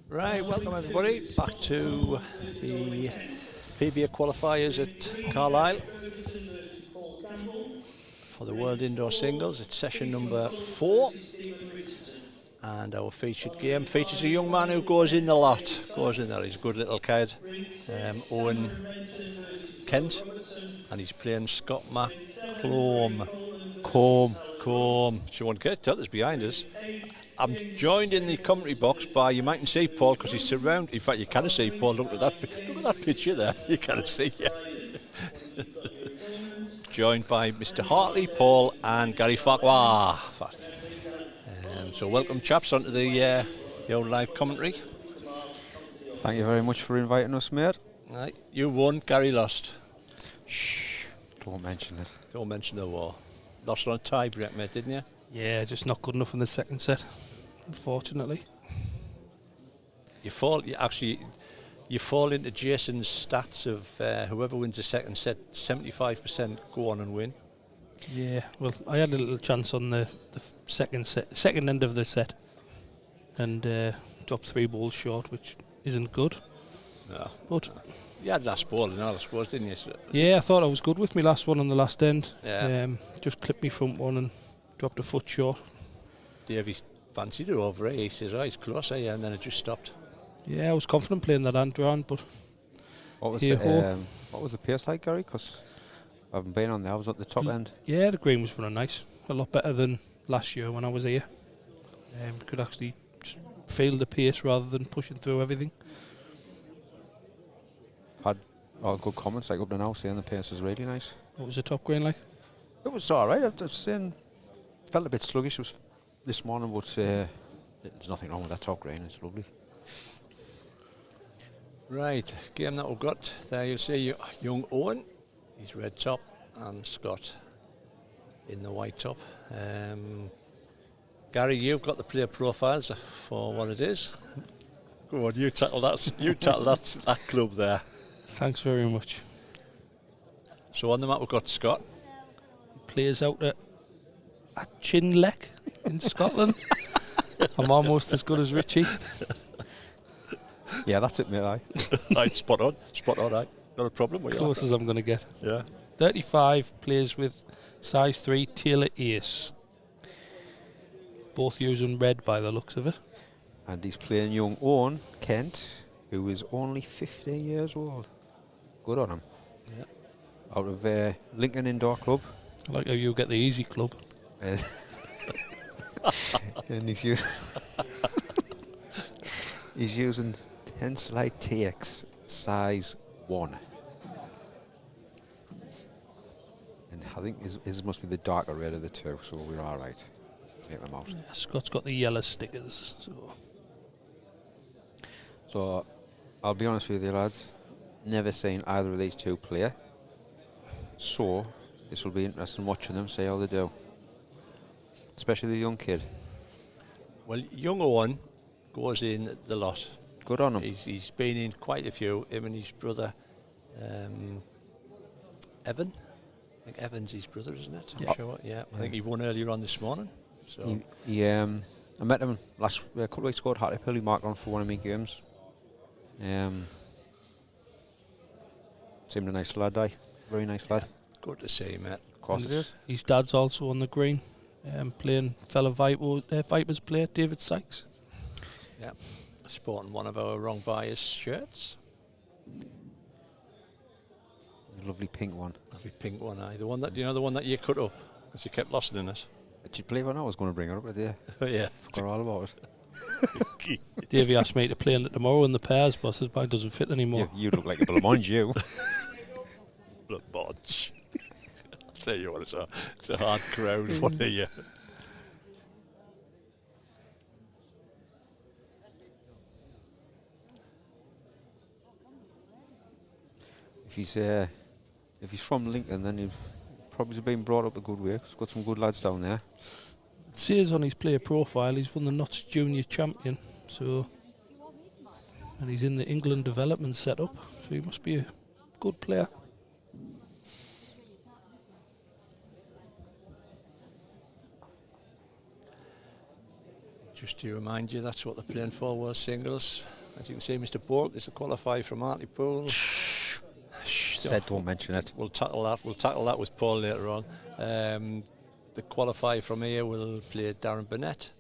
Right, welcome everybody back to the PBA qualifiers at Carlisle for the World Indoor Singles. It's session number 4, and our featured game features a young man who goes in a lot. Goes in there, he's a good little kid, Owen Kent, and he's playing Scott McColm. Combe. So one kid, tell us behind us. I'm joined in the commentary box by, you mightn't see Paul because he's surrounded. In fact, you can see Paul. Look at that picture there. You can see. Yeah. Joined by Mr. Hartley, Paul, and Gary Farquhar. So welcome, chaps, onto the old live commentary. Thank you very much for inviting us, mate. Right, you won. Gary lost. Shh! Don't mention it. Don't mention the war. Lost on a tie break, mate, didn't you? Yeah, just not good enough in the second set, unfortunately. You fall into Jason's stats of whoever wins the second set, 75% go on and win. Yeah, well, I had a little chance on the second end of the set, and dropped 3 balls short, which isn't good. No. But you had last ball and all, I suppose, didn't you? So yeah, I thought I was good with my last one on the last end. Yeah. Just clipped me front one and dropped a foot short. Davey fancied it over, he says, oh, it's close, and then it just stopped. Yeah, I was confident playing that hand round, but What was the pace like, Gary? Because I haven't been on there. I was at the top end. yeah, the green was running nice. A lot better than last year when I was here. Could actually just feel the pace rather than pushing through everything. Had good comments like up to now saying the pace was really nice. What was the top green like? It was all right. I was saying, felt a bit sluggish this morning, but there's nothing wrong with that top green. It's lovely. Right, game that we've got there, you'll see young Owen, he's red top, and Scott in the white top. Gary, you've got the player profiles for what it is. Go on, you tackle that. You tackle that club there. Thanks very much. So on the map we've got Scott. Plays out at Chinleck in Scotland. I'm almost as good as Richie. Yeah, that's it, mate. Right, spot on, right. Not a problem. Close as I'm going to get. Yeah. 35, plays with size 3 Taylor Ace. Both using red by the looks of it. And he's playing young Owen Kent, who is only 15 years old. Good on him. Yeah. Out of Lincoln Indoor Club. I like how you get the easy club. And he's using 10 slide TX size 1. And I think his must be the darker red of the two, so we're all right. Get them out. Yeah, Scott's got the yellow stickers. So I'll be honest with you, lads. Never seen either of these two play. So this will be interesting watching them, see how they do. Especially the young kid. Well, young Owen goes in the lot. Good on him. He's been in quite a few. Him and his brother, Evan. I think Evan's his brother, isn't it? Yeah. I'm sure. Yeah. I think he won earlier on this morning. So I met him a couple of weeks ago at Hartlepool. He marked on for one of my games. Seemed a nice lad, very nice lad. good to see, mate. Of course it is. His dad's also on the green, playing fellow Vipers player David Sykes. Yeah. Sporting one of our wrong bias shirts. Lovely pink one. Lovely pink one, aye. The one that the one that you cut up because you kept losing in it. Did you believe when I was going to bring her up there? Yeah. Forgot all about it. Davey asked me to play in it tomorrow in the pairs, but his mine doesn't fit anymore. You look like a Blamont, you. Blamont. I'll tell you what, it's a hard crowd for you. If he's from Lincoln, then he's probably been brought up a good way. He's got some good lads down there. It says on his player profile he's won the Notts Junior Champion, and he's in the England development setup, so he must be a good player. Just to remind you, that's what they're playing for, World Singles. As you can see, Mr. Bolt is the qualifier from Hartlepool. Said don't mention it. We'll tackle that. We'll tackle that with Paul later on. The qualifier from here will play Darren Burnett,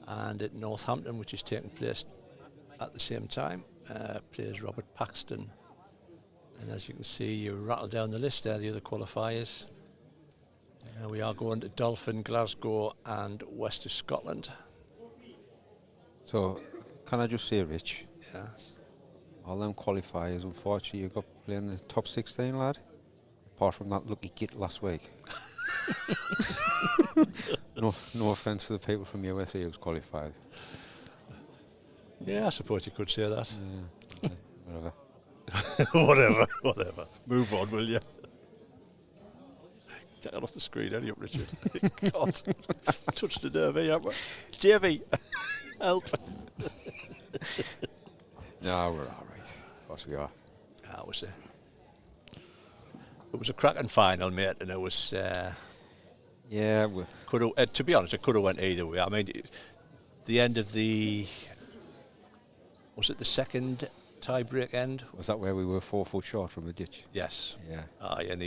and at Northampton, which is taking place at the same time, plays Robert Paxton. And as you can see, you rattle down the list there, the other qualifiers. We are going to Dolphin, Glasgow and West of Scotland. So, can I just say, Rich? Yes. All them qualifiers, unfortunately, you got playing the top 16, lad. Apart from that lucky git last week. No offence to the people from USA who's qualified. Yeah, I suppose you could say that. Yeah, whatever. whatever. Move on, will you? Take it off the screen, any up, Richard. God, touched the nerve, haven't we? Davey, help. No, we're all right. Of course we are. It was a cracking final, mate, and it was. Yeah, to be honest, it could have went either way. I mean, the end of was it the second tie-break end? Was that where we were 4 foot short from the ditch? Yes. Yeah. And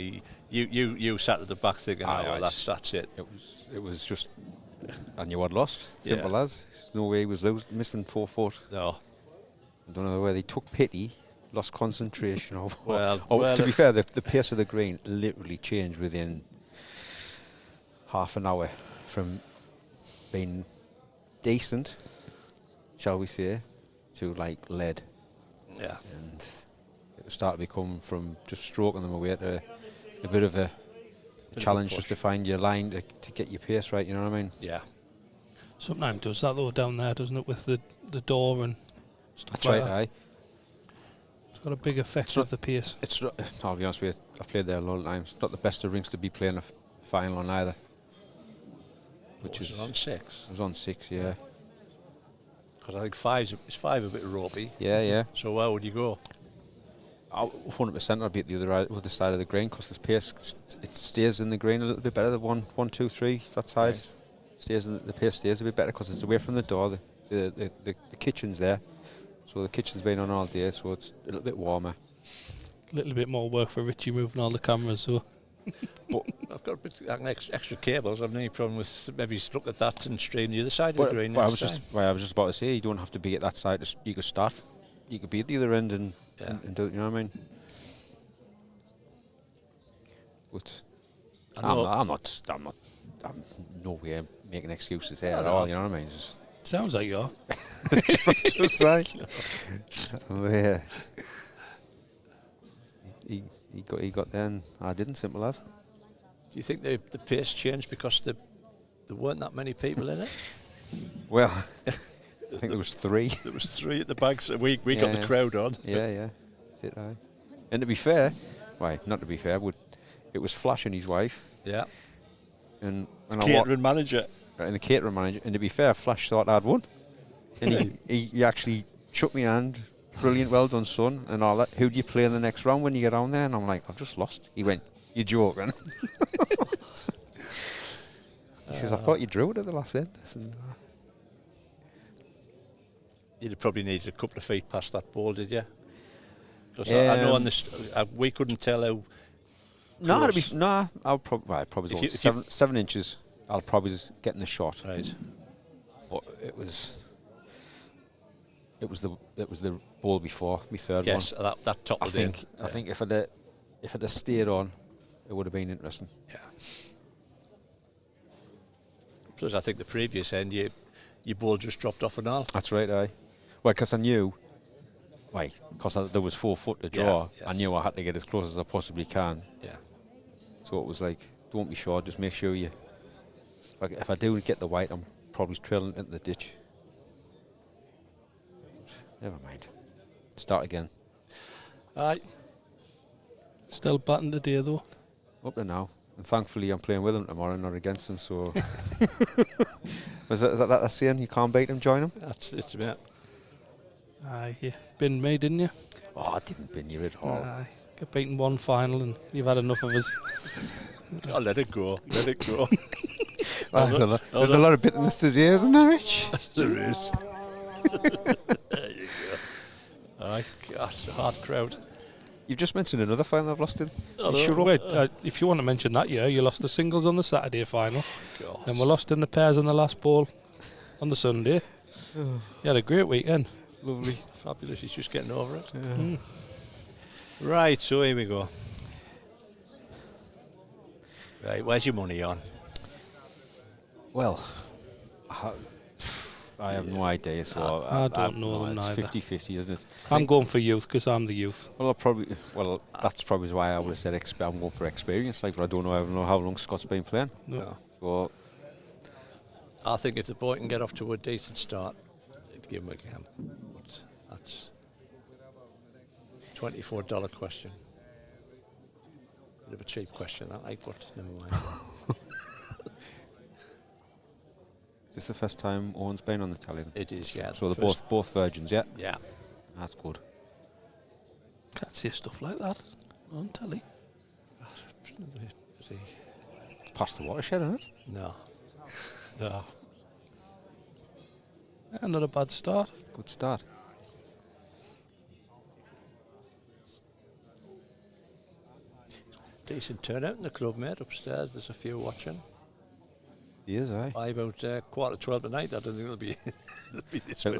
you sat at the back thinking, that's it. It was just, I knew I'd lost. Simple as. There's no way he was missing 4 foot. No. I don't know whether he took pity, lost concentration, or well, to be fair, the pace of the green literally changed within half an hour from being decent, shall we say, to like lead. Yeah. And it started to become from just stroking them away to a bit of a challenge just to find your line to get your pace right, you know what I mean? Yeah. Sometimes does that though down there, doesn't it, with the door and stuff. That's like right, that. aye. It's got a big effect of the pace. It's not, I'll be honest with you, I've played there a lot of times. It's not the best of rinks to be playing a final on either. Which is on 6. It was on 6, yeah. Because I think 5 a bit ropey. Yeah. So where would you go? 100% I'd be at the other side of the green because the pace it stays in the green a little bit better. The 1, 2, 3 that side stays in the pace stays a bit better because it's away from the door. The kitchen's there, so the kitchen's been on all day, so it's a little bit warmer. A little bit more work for Richie moving all the cameras, so. But I've got a bit extra cables. I've no problem with maybe look at that and strain the other side of the green. I was just about to say, you don't have to be at that side. You could start. You could be at the other end and do it. You know what I mean? But I'm no way making excuses there at all. You know what I mean? Sounds like you are. Just like, yeah. He got there and I didn't, simple as. Do you think the pace changed because there weren't that many people in it? Well, I think there was 3. There was 3 at the back, so we got the crowd on. Yeah. That's it, aye. And to be fair, not to be fair, it was Flash and his wife. Yeah. And catering manager. And the catering manager. And to be fair, Flash thought I'd won. And he actually shook my hand. Brilliant, well done, son, and all that. Who do you play in the next round when you get down there? And I'm like, I've just lost. He went, you're joking. He says, I thought you drew it at the last end. You'd probably needed a couple of feet past that ball, did you? Because I know on this, we couldn't tell how. I'll probably 7 inches. I'll probably just get in the shot. Right. But it was the ball before my third one. Yes, that top. I think if it had stayed on, it would have been interesting. Yeah. Plus, I think the previous end, your ball just dropped off and all. That's right, aye. Well, because I knew, because there was 4 foot to draw, I knew I had to get as close as I possibly can. Yeah. So it was like, don't be sure, just make sure you. If I do get the white, I'm probably trailing into the ditch. Never mind. Start again. Aye. Still batting today though. Up to now. And thankfully I'm playing with him tomorrow, not against him, so... is that saying? You can't beat him, join him? That's it, mate. Aye, you binned me, didn't you? Oh, I didn't bin you at all. Aye. Got beaten one final and you've had enough of us. Oh, let it go. Let it go. Well, there's a lot of bitterness today, isn't there, Rich? There is. There you go. All right, God, it's a hard crowd. You've just mentioned another final I've lost in. Oh, You no. Wait, if you want to mention that year, you lost the singles on the Saturday final. God. Then we lost in the pairs in the last ball on the Sunday. You had a great weekend. Lovely. Fabulous, he's just getting over it. Right, so here we go. Right, where's your money on? Well, I have no idea, so I don't know them it's neither. 50-50, isn't it? I'm going for youth because I'm the youth. Well, that's probably why I would have said I'm going for experience. Like, but I don't know how long Scott's been playing. No. So I think if the boy can get off to a decent start, it'd give him a game. But that's $24 question. Bit of a cheap question, that, like, but never mind. is this the first time Owen's been on the tally? It is, yeah. So they're both virgins, yeah. Yeah. That's good. Can't say stuff like that on telly. Past the watershed, isn't it? No. No. Not a bad start. Good start. Decent turnout in the club, mate. Upstairs, there's a few watching. He is, aye. By about 12:15 tonight, I don't think it'll be, it'll be this many.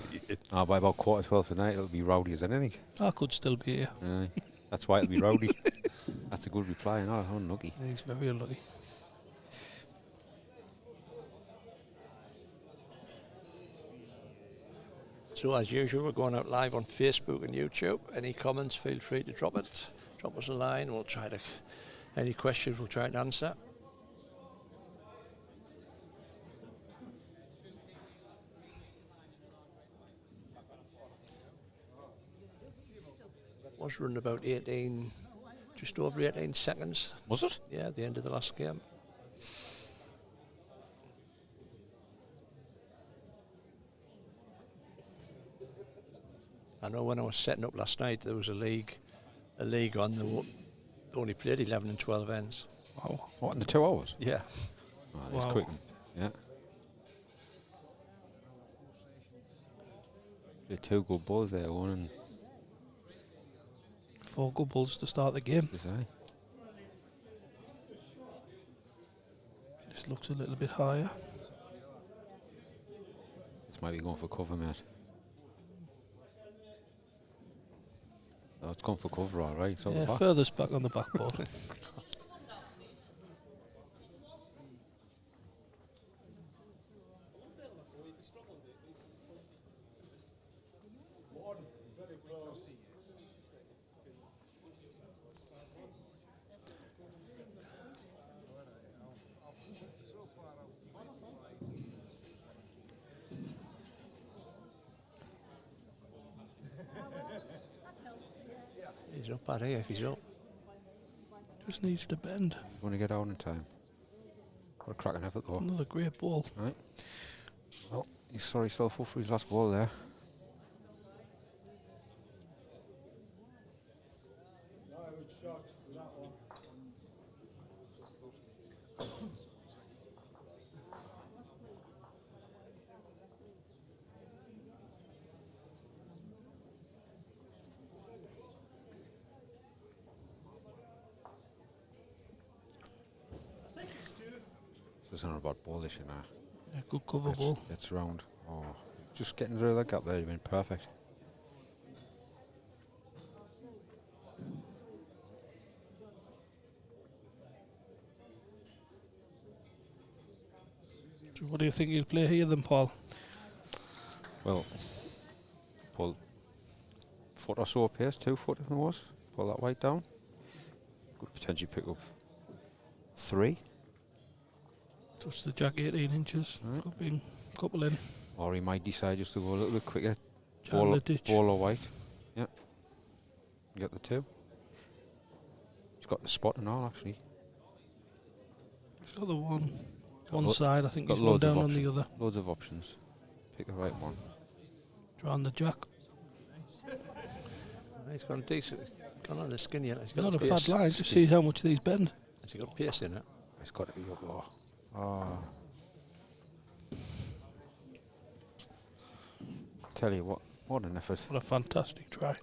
By about 12:15 tonight, it'll be rowdy as anything. I could still be here. Aye. That's why it'll be rowdy. That's a good reply, not unlucky. He's very unlucky. So as usual, we're going out live on Facebook and YouTube. Any comments, feel free to drop it. Drop us a line. We'll try to, any questions, we'll try and answer. Was running about 18, just over 18 seconds. Was it? Yeah, at the end of the last game. I know when I was setting up last night, there was a league on. They only played 11 and 12 ends. Wow. What, in the 2 hours? Yeah. Oh, that's Wow. quick. Yeah. The 2 good balls there, one and 4 good balls to start the game. this eye. This looks a little bit higher. This might be going for cover, mate. Oh, it's gone for cover, all right. It's out the Yeah, back. furthest back on the backboard. He's up at here if he's up. Just needs to bend. Want to get out in time. What a cracking effort, though. Another great ball. Right. Well, he's sorry himself up for his last ball there. This is not a bad ball this year now. Yeah, good cover ball. It's round. Oh, just getting rid of that gap there, you've been perfect. So what do you think he'll play here then, Paul? Well, pull foot or so pace, 2 foot if it was. Pull that weight down. Could potentially pick up 3. Touch the jack 18 inches. Right. Could be a couple in. Or he might decide just to go a little bit quicker. Down the ditch. Ball or weight. Yeah. Get the 2. He's got the spot and all, actually. He's got the one Got lo- side. I think got he's one loads of down on the options. other. Loads of options. Pick the right one. Drawing the jack. He's gone decent. Gone on the skin yet. He's got Not a pace. bad line. Just see how much these bend. Has he got pace in it? It's got to be up low. Oh. Tell you what an effort. What a fantastic try.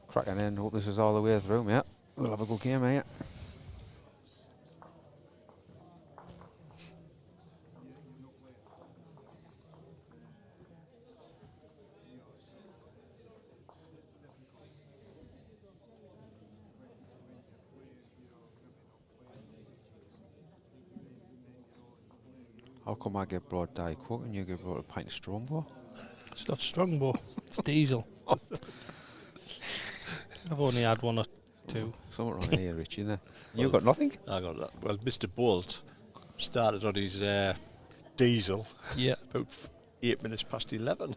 Cracking in. Hope this is all the way through, mate. We'll have a good game, mate. How come I get brought Diet Coke and you get brought a pint of Strongbow? It's not Strongbow, it's diesel. I've only had one or two. Something wrong here, Richie. There. You got nothing? I got that. Well, Mr. Bolt started on his diesel Yeah. about 8 minutes past 11.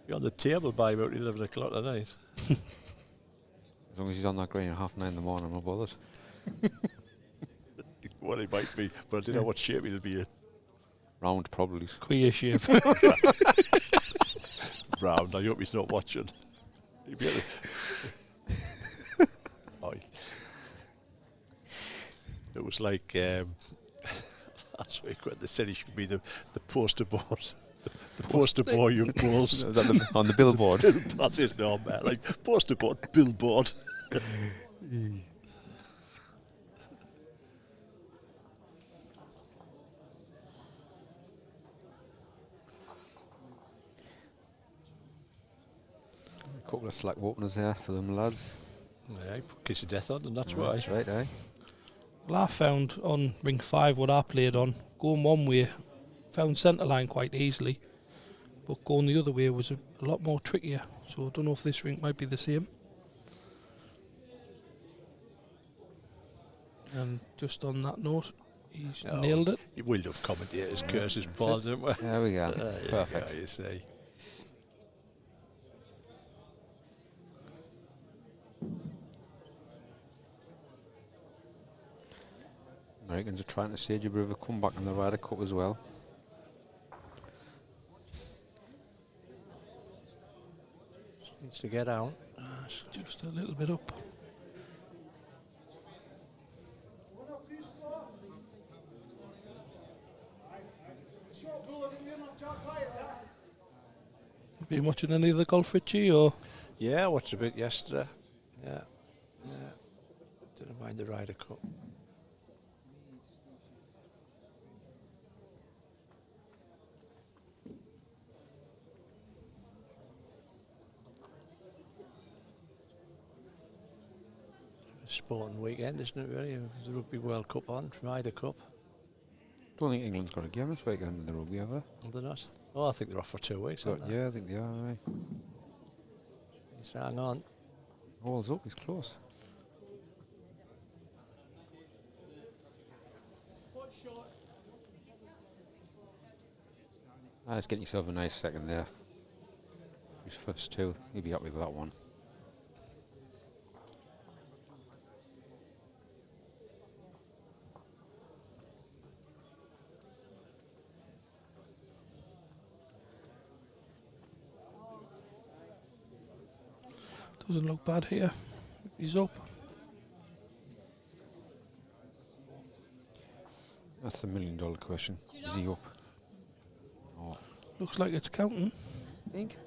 You're on the table by about 11 o'clock tonight. As long as he's on that green at 9:30 in the morning, I'm not bothered. Well, he might be, but I don't know what shape he'll be in. Round, probably. Queer shape. Round. I hope he's not watching. He'll be oh, it was like last week when they said he should be the poster boy. The poster boy young bulls. Is that on the billboard? That's his name, man. Like poster board, billboard. A couple of slack openers there for them lads. Yeah, he put Kiss of Death on, and that's why. That's right, eh? Well, I found on ring 5 what I played on, going one way, found centre line quite easily, but going the other way was a lot more trickier. So I don't know if this ring might be the same. And just on that note, he's nailed it. He will have commentators, curses, Paul, didn't we? There we go. Perfect. Yeah, you see. Americans are trying to stage a bit of a comeback in the Ryder Cup as well. Needs to get out. Just a little bit up. Been watching any of the golf, Richie, or? Yeah, I watched a bit yesterday. Yeah. Didn't mind the Ryder Cup. Sporting weekend, isn't it, really? The Rugby World Cup on, Ryder Cup. Don't think England's got a game this weekend in the rugby, have they? Are they not? Oh, I think they're off for 2 weeks, aren't they? Yeah, I think they are, right. Let's hang on. All's up, he's close. Let's get yourself a nice second there. His first two, you'll be happy with that one. Doesn't look bad here. He's up. That's the $1 million question. Is he up? Oh, Looks like it's counting. think.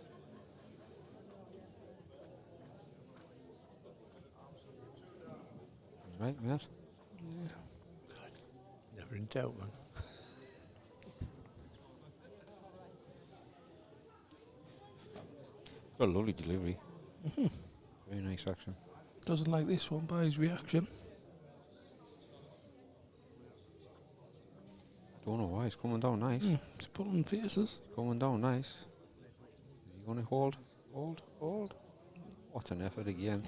Right, Matt? Never in doubt, man. Got a lovely delivery. Very nice action. Doesn't like this one by his reaction. Don't know why, it's coming down nice. It's pulling faces. Going down nice. Is he going to hold? Hold? Hold? What an effort again.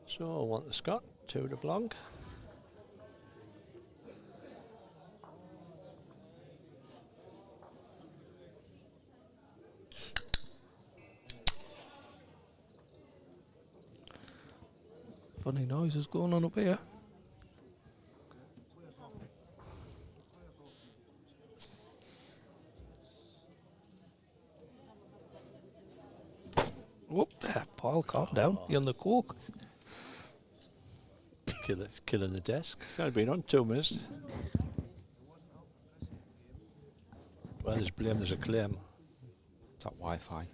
So, 1 to Scott, 2 to Blanc. Funny noises going on up here. Whoop there, Paul, calm down. You're on the coke. Killing the desk. It's only been on 2 minutes. Well, there's blame, there's a claim. It's that Wi-Fi.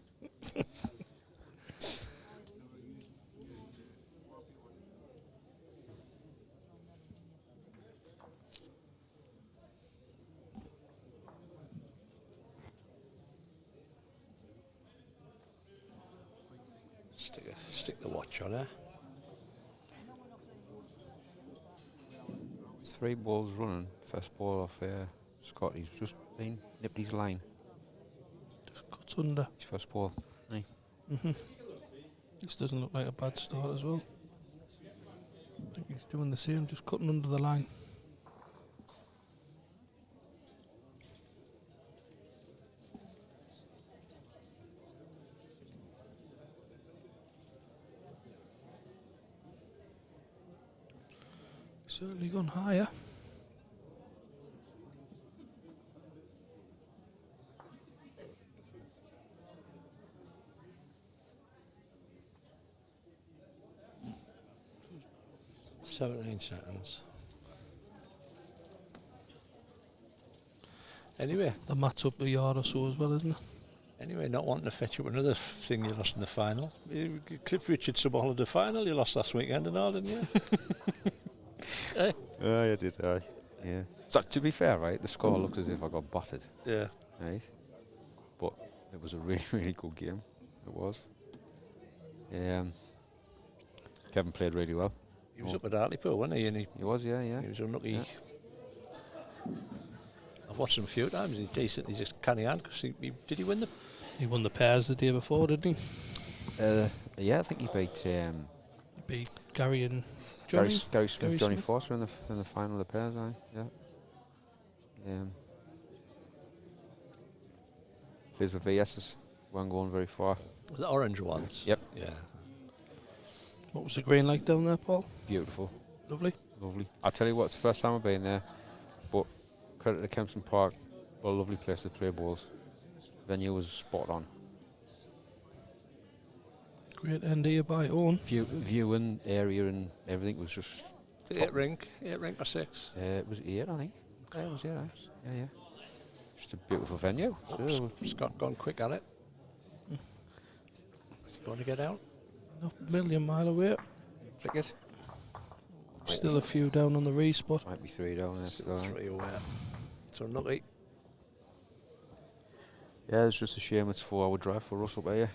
Stick the watch on her. 3 balls running. First ball off Scott. He's just been nipped his line. Just cuts under. His first ball. Aye. This doesn't look like a bad start as well. I think he's doing the same, just cutting under the line. Certainly gone higher. "17 seconds. Anyway, The mat's up a yard or so as well, isn't it? Anyway, not wanting to fetch up another thing you lost in the final. Cliff Richard sub-hollered the final you lost last weekend and all, didn't you? Eh? I did, aye. Yeah. So, to be fair, right, the score looked as if I got battered. Yeah. Right? But it was a really, really good game. It was. Kevin played really well. He was up at Hartlepool, wasn't he? And He was, yeah. he was unlucky. Yeah. I've watched him a few times. He's decent. He's just canny hand. Did he win the? He won the pairs the day before, didn't he? Yeah, I think he beat He beat Gary and Johnny. Gary Smith, Gary Johnny Smith. Foster in the final of the pairs, aye. Yeah. His with VS's weren't going very far. The orange ones. Yep. Yeah. What was the green like down there, Paul? Beautiful. Lovely. Lovely. I tell you what, it's the first time I've been there, but credit to Kempston Park, what a lovely place to play balls. Venue was spot on. Great end here by Owen. View and area and everything was just. Eight rink or 6. It was 8, I think. Yeah, it was 8, aye. Yeah. Just a beautiful venue. So Scott gone quick at it. Is he going to get out? Not a million mile away. flick it. Still a few down on the re-spot. Might be 3 down there. To go, aye. 3 away. So unlucky. Yeah, it's just a shame it's a 4-hour drive for us up here.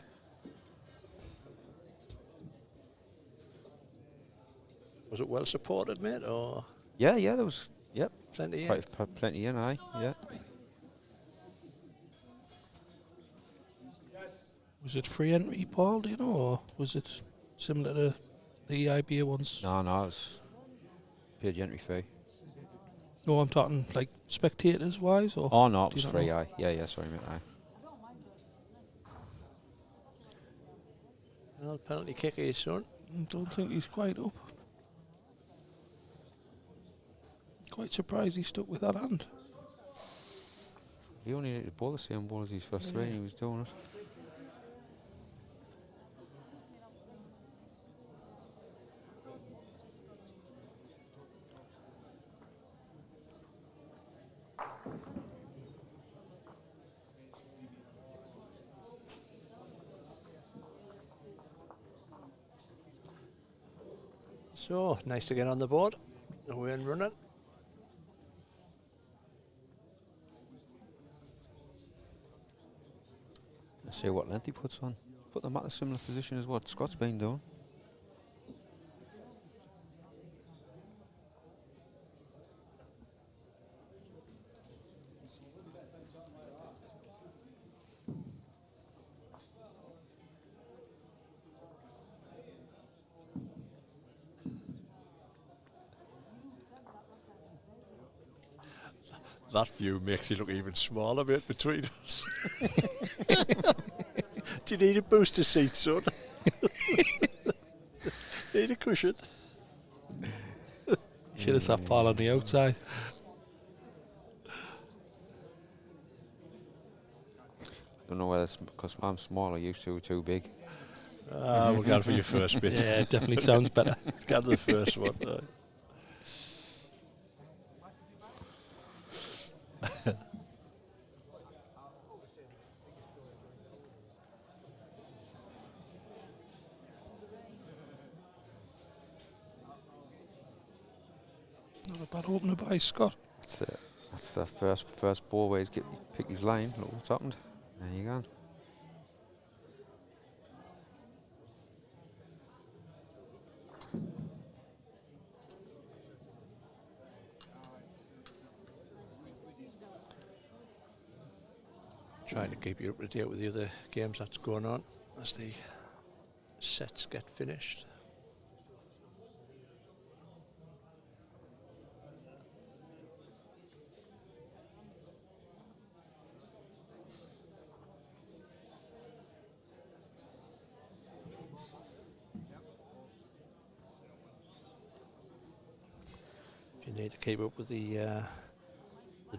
Was it well supported, mate, or Yeah, there was. Yep. plenty? In? Quite plenty in, aye. Yeah. Was it free entry, Paul, do you know, or was it similar to the IBA ones? No, it's paid the entry fee. No, I'm talking like spectators wise, or Oh no, it do you was not free, know? aye. Yeah, sorry mate, aye. Well, penalty kick here, son. Don't think he's quite up. Quite surprised he stuck with that hand. He only needed to bowl the same ball as his first 3 and he was doing it. So, nice to get on the board. Away and running. Let's see what length he puts on. Put them at a similar position as what Scott's been doing. That view makes you look even smaller, mate, between us. Do you need a booster seat, son? Need a cushion? Should have sat Paul on the outside. Don't know whether it's because I'm smaller, you two are too big. We're going for your first bit. Yeah, it definitely sounds better. Let's go to the first one. Not a bad opener by Scott. That's the first ball where he's pick his line. Look what's happened. There you go. Trying to keep you up to date with the other games that's going on as the sets get finished. If you need to keep up with the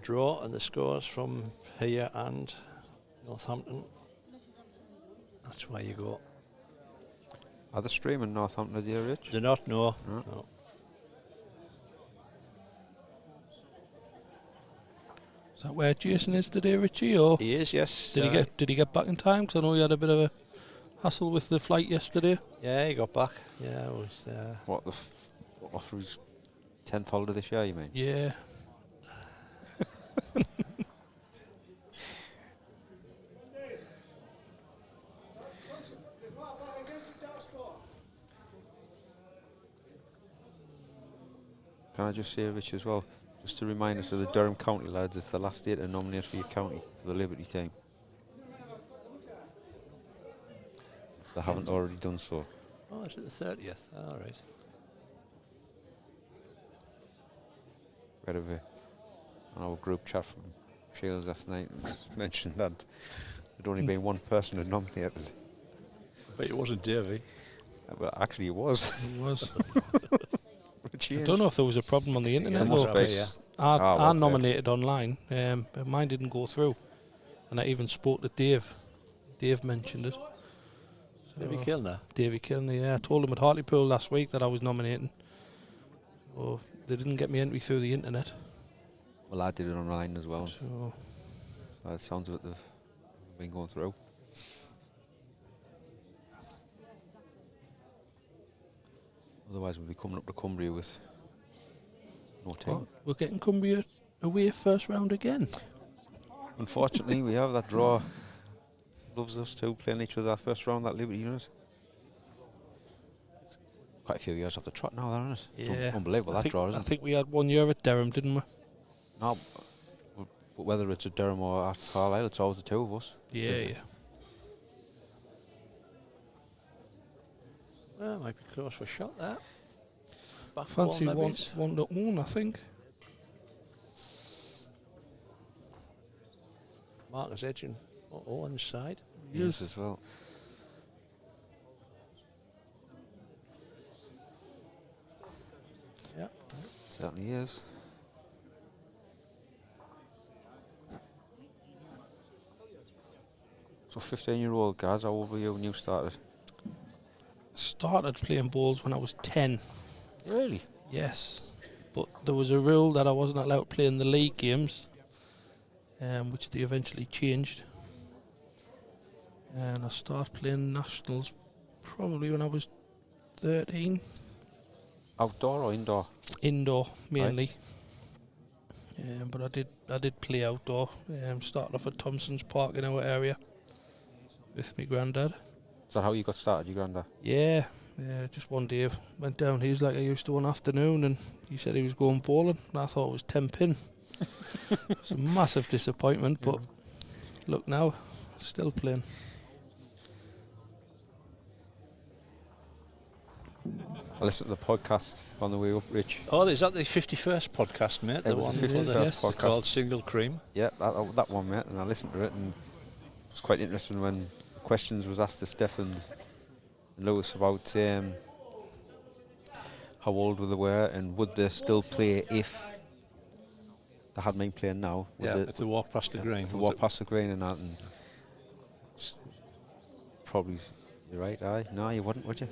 draw and the scores from here and Northampton, that's where you go. Are they streaming Northampton, dear Rich? They're not, no. No. No. Is that where Jason is today, Richie? Or He is, yes. did he get back in time? Because I know he had a bit of a hassle with the flight yesterday. Yeah, he got back. Yeah, it was. What, offer his 10th holiday this year, you mean? Yeah. Can I just say, Rich, as well, just to remind us of the Durham County lads, it's the last day to nominate for your county for the Liberty team. They haven't already done so. Oh, is it the 30th? All right. Read of an our group chat from Shields last night and mentioned that there'd only been one person had nominated. But it wasn't Davey. Well, actually, it was. It was. Richie I don't know if there was a problem on the internet though. must be, 'cause yeah. I okay. nominated online, but mine didn't go through. And I even spoke to Dave. Dave mentioned it. Davey Kilner. Davey Kilney, yeah. I told him at Hartlepool last week that I was nominating. So they didn't get me entry through the internet. Well, I did it online as well. So It sounds like they've been going through. Otherwise, we'll be coming up to Cumbria with no team. we're getting Cumbria away first round again. Unfortunately, we have that draw. Loves us two playing each other first round, that Liberty unit. Quite a few years off the trot now, isn't it? It's Yeah. unbelievable, that draw, isn't I it? think we had 1 year at Durham, didn't we? No, but whether it's at Durham or at Carlisle, it's always the two of us. Yeah, yeah. Well, it might be close for a shot there. Back Fancy wall, one, maybe. one to own, I think. Marcus edging Owen's side. Yes, as well. Yeah. Certainly is. So 15-year-old guys, how old were you when you started? Started playing balls when I was 10. Really? Yes. But there was a rule that I wasn't allowed to play in the league games, which they eventually changed. And I started playing nationals probably when I was 13. Outdoor or indoor? Indoor mainly. But I did play outdoor. Started off at Thompson's Park in our area with my granddad. Is that how you got started, your granddad? Yeah, just one day I went down. He was like I used to one afternoon, and he said he was going bowling. And I thought it was 10 pin. It's a massive disappointment, but look now, still playing. I listened to the podcast on the way up, Rich. Oh, is that the 51st podcast, mate? It was the 51st yes. podcast. Called Single Cream. Yeah, that one, mate, and I listened to it, and it was quite interesting when questions was asked to Steph and Lewis about how old they were, and would they still play if they hadn't been playing now? Would Yeah, if they walk past the green. If they walk past the green and that, and probably, you're right, aye. No, you wouldn't, would you?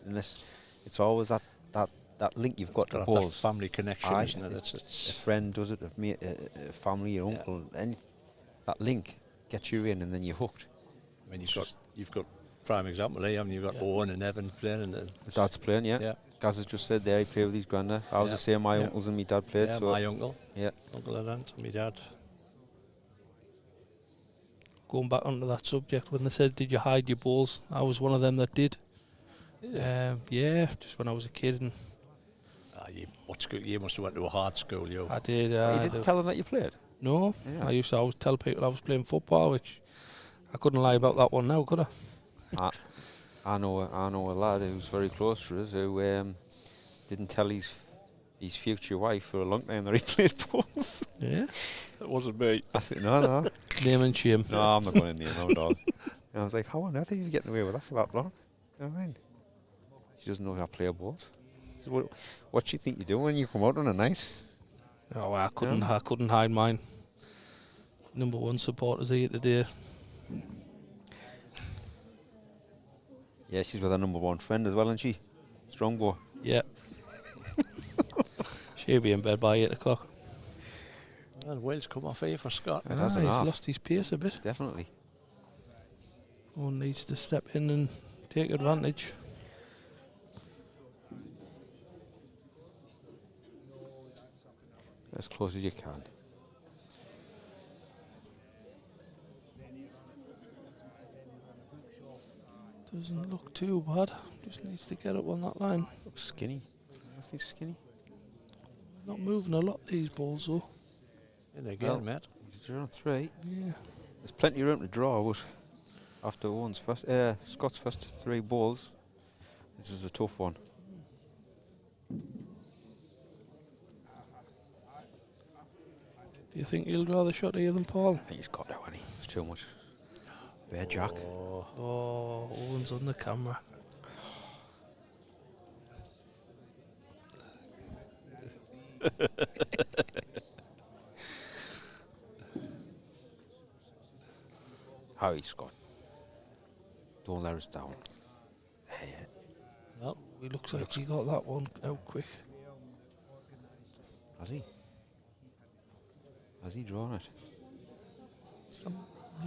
Unless it's always that link you've got to That balls. family connection, Aye, isn't it? It's a friend does it, a mate, a family, your uncle, any that link gets you in, and then you're hooked. I mean, you've got prime example here, haven't you? You've got Owen and Evan playing, and The dad's playing, yeah. Gaz has just said there he played with his granddad. I was the same, my uncles and my dad played. Yeah, so my uncle. Yeah. Uncle and aunt, my dad. Going back onto that subject, when they said, did you hide your balls? I was one of them that did. Yeah, just when I was a kid. And What school? You must have went to a hard school, you. I did. You didn't tell them that you played? No, Yeah. I used to always tell people I was playing football, which I couldn't lie about that one now, could I? I know a lad who's very close to us who didn't tell his future wife for a long time that he played balls. Yeah. That wasn't me. I said, no. Name and shame. No, I'm not going to name no dog. And I was like, how on earth are you getting away with that for that long? You know what I mean? She doesn't know how to play balls. I said, what do you think you do when you come out on a night? Oh, I couldn't hide mine. Number one supporters here today. Yeah, she's with her number one friend as well, isn't she? Strong boy. Yeah. She'll be in bed by 8 o'clock. Well, Wales come off here for Scott. He's lost his pace a bit. Definitely. One needs to step in and take advantage. As close as you can. Doesn't look too bad. Just needs to get up on that line. Looks skinny. Nothing skinny. Not moving a lot, these balls, though. And again, Matt. He's drawn 3. Yeah. There's plenty of room to draw, but after Scott's first 3 balls, this is a tough one. Do you think he'll draw the shot here than Paul? I think he's got that one. It's too much. Bear Jack. Oh, Owen's on the camera. Harry Scott. Don't let us down. Hey, Well, He looks like he got that one out quick. has he? Has he drawn it?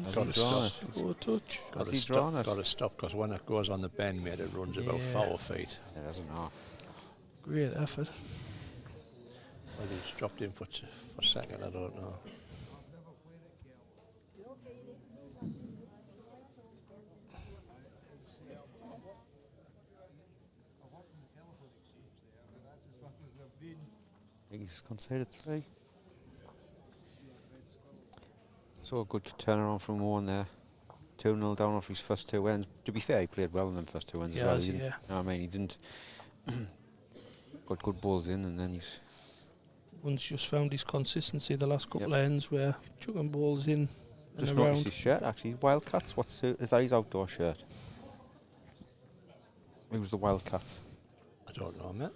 Has he drawn it? Go a touch. Has he drawn it? Got to stop, because when it goes on the bend, mate, it runs about 4 feet. It hasn't half. Great effort. Whether he's dropped in for second, I don't know. I think he's conceded 3. So a good turnaround from Owen there. 2-0 down off his first 2 wins. To be fair, he played well in them first 2 wins as well. Yes, He didn't, yeah. you know what I mean? He didn't got good balls in, and then he's One's just found his consistency the last couple of ends where chucking balls in just and noticed around. his shirt actually. Wildcats. Is that his outdoor shirt? Who's the Wildcats? I don't know, mate.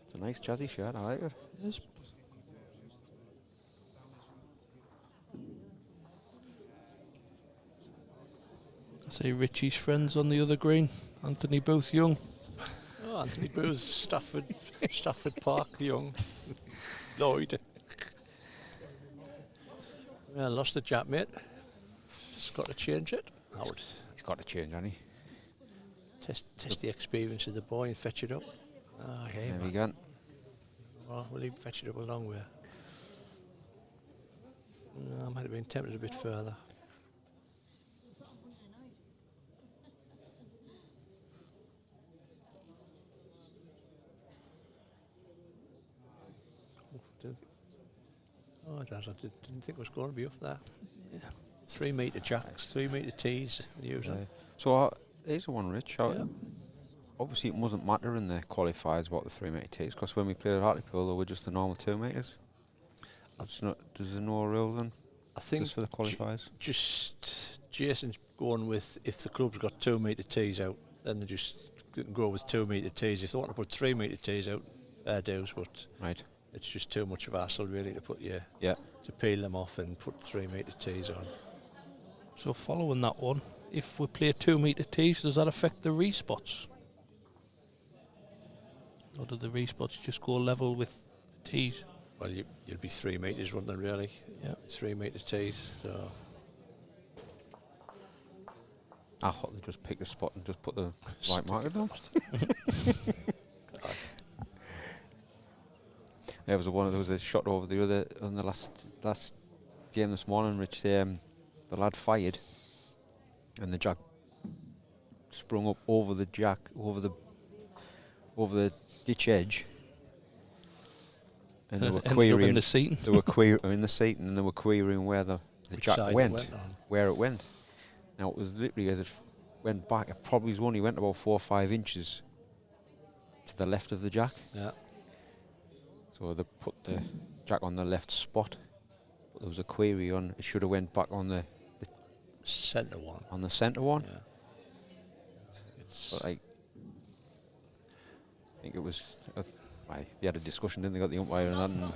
It's a nice jazzy shirt. I like it. Yes. I see Richie's friends on the other green. Anthony Booth Young. Oh, Anthony Booth, Stafford Park, Young, Lloyd. Well, lost the jab, mate. He's got to change it. He's got to change, hasn't he? Test the experience of the boy and fetch it up. Ah, hey, There we man. go. Well, will he fetch it up a long way? No, I might have been tempted a bit further. Oh, it does. I didn't think it was going to be up there. Yeah. 3 metre jacks, 3 metre tees, usually. So here's the one, Rich. Yeah. Obviously, it wasn't matter in the qualifiers what the 3 metre tees, because when we played at Hartlepool, they were just the normal 2 metres. There's no rule then? I think Just for the qualifiers? just Jason's going with, if the club's got 2 metre tees out, then they just can go with 2 metre tees. If they want to put 3 metre tees out, fair dues, but Right. it's just too much of a hassle really to put Yeah. to peel them off and put 3 metre tees on. So following that one, if we play 2 metre tees, does that affect the respots? Or do the respots just go level with the tees? Well, you'll be 3 metres, wouldn't they, really? Yeah. 3 metre tees. So I thought they just picked a spot and just put the white marker down. There was a shot over the other on the last game this morning, which the lad fired, and the jack sprung up over the ditch edge, and they were Ended up querying in the seating. They were in the seating, and they were querying where the Which jack side it went, went on. where it went. Now it was literally as it went back. It probably only went about 4 or 5 inches to the left of the jack. yeah, So they put the jack on the left spot, but there was a query on it should have went back on the centre one. centre one. Yeah. But I think it was. They had a discussion, didn't they? Got the umpire and that. And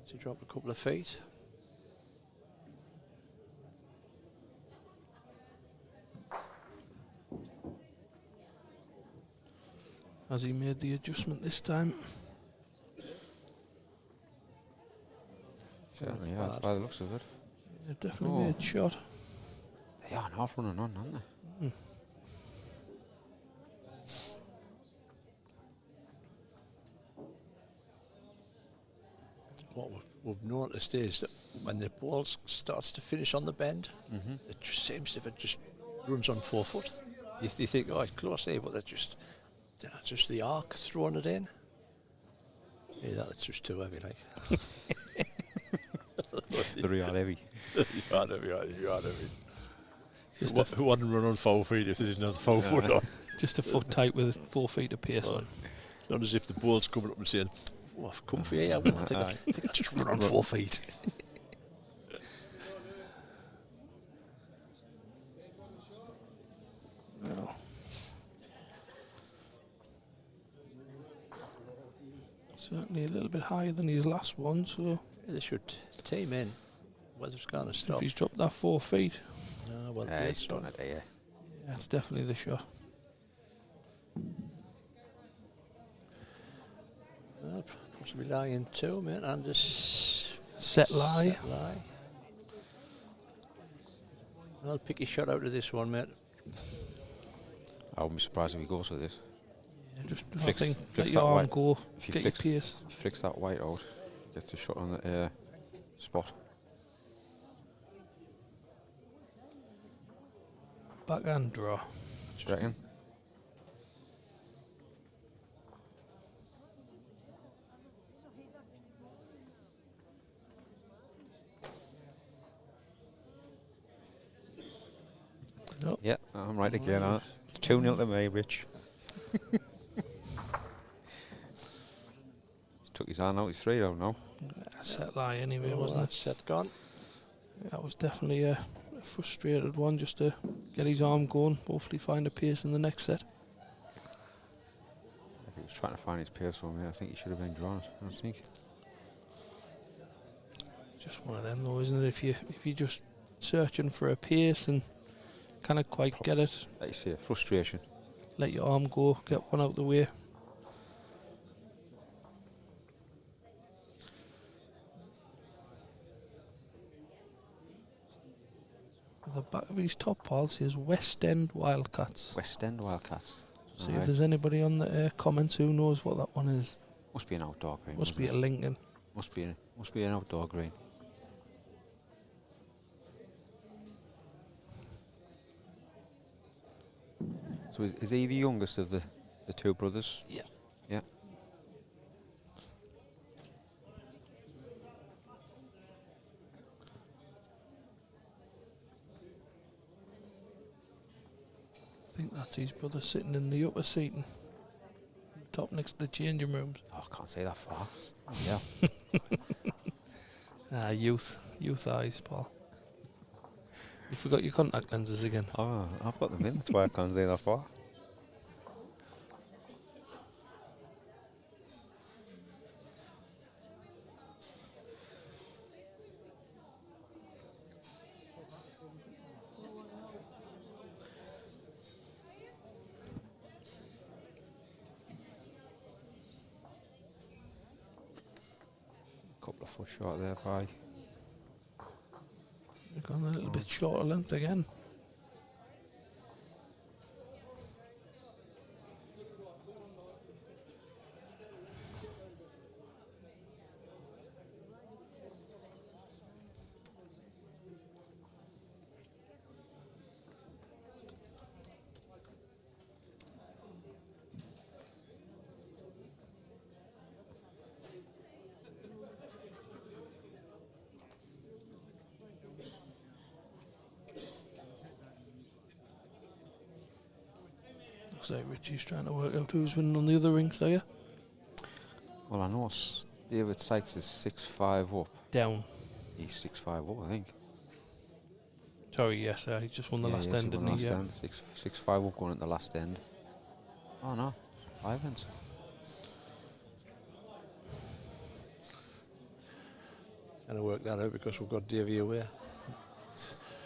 To drop a couple of feet. Has he made the adjustment this time? certainly, yeah, by the looks of it, Yeah, definitely Oh. made shot. they are half running on, aren't they? What we've noticed is that when the ball starts to finish on the bend, it just seems as if it just runs on 4 foot. You think, oh, it's close here, but that's just the arc throwing it in. Yeah, that's just too heavy, like. They really are heavy. You are heavy. Who wouldn't run on 4 feet if they didn't have the 4 foot on? Just a foot tight with 4 feet of pace on. Not as if the ball's coming up and saying, oh, I've come for you. I think I'll just run on 4 feet. Well, certainly a little bit higher than his last one, so They should team in. Weather's going to if stop. he's dropped that 4 feet, Well, It's stop. done it there. that's definitely the shot. Well, possibly lying 2, mate, and just Set lie. set lie. I'll pick your shot out of this one, mate. I wouldn't be surprised if he goes with this. Yeah, just Flicks- nothing. flicks Let that your arm white. go. If he Get your flicks, pace. flicks that white out, gets the shot on the spot. Backhand draw. Do you reckon? No. Yeah, I'm right again. Huh? It's 2-0 to me, Rich. He's took his hand out. He's 3-0 now. Set lie anyway, Oh, wasn't it? that's set gone. That was definitely a frustrated one just to get his arm going. Hopefully find a pace in the next set. If he was trying to find his pace for me, I think he should have been drawn. I think. Just one of them though, isn't it? If you're just searching for a pace and can't quite get it, Like you say, frustration. let your arm go, get one out the way. The back of his top pile says West End Wildcats. West End Wildcats. See if there's anybody on the comments who knows what that one is. Must be an outdoor green. Must be mustn't at Lincoln. it? Must be an outdoor green. So is he the youngest of the two brothers? Yeah. Yeah. I think that's his brother sitting in the upper seating. Top next to the changing rooms. Oh, I can't say that far. Yeah. Youth eyes, Paul. You forgot your contact lenses again. Oh, I've got them in. That's why I can't see that far. Couple of foot short there, Pi. You've gone a little bit shorter length again. Looks like Richie's trying to work out who's winning on the other rings, are you? Well, I know David Sykes is 6'5" up. Down. He's 6'5" up, I think. Sorry, yes, he just won the last end, he won didn't he? last Yeah. end. 6'5" up going at the last end. Oh no, 5 ends. Gonna work that out because we've got Davey away.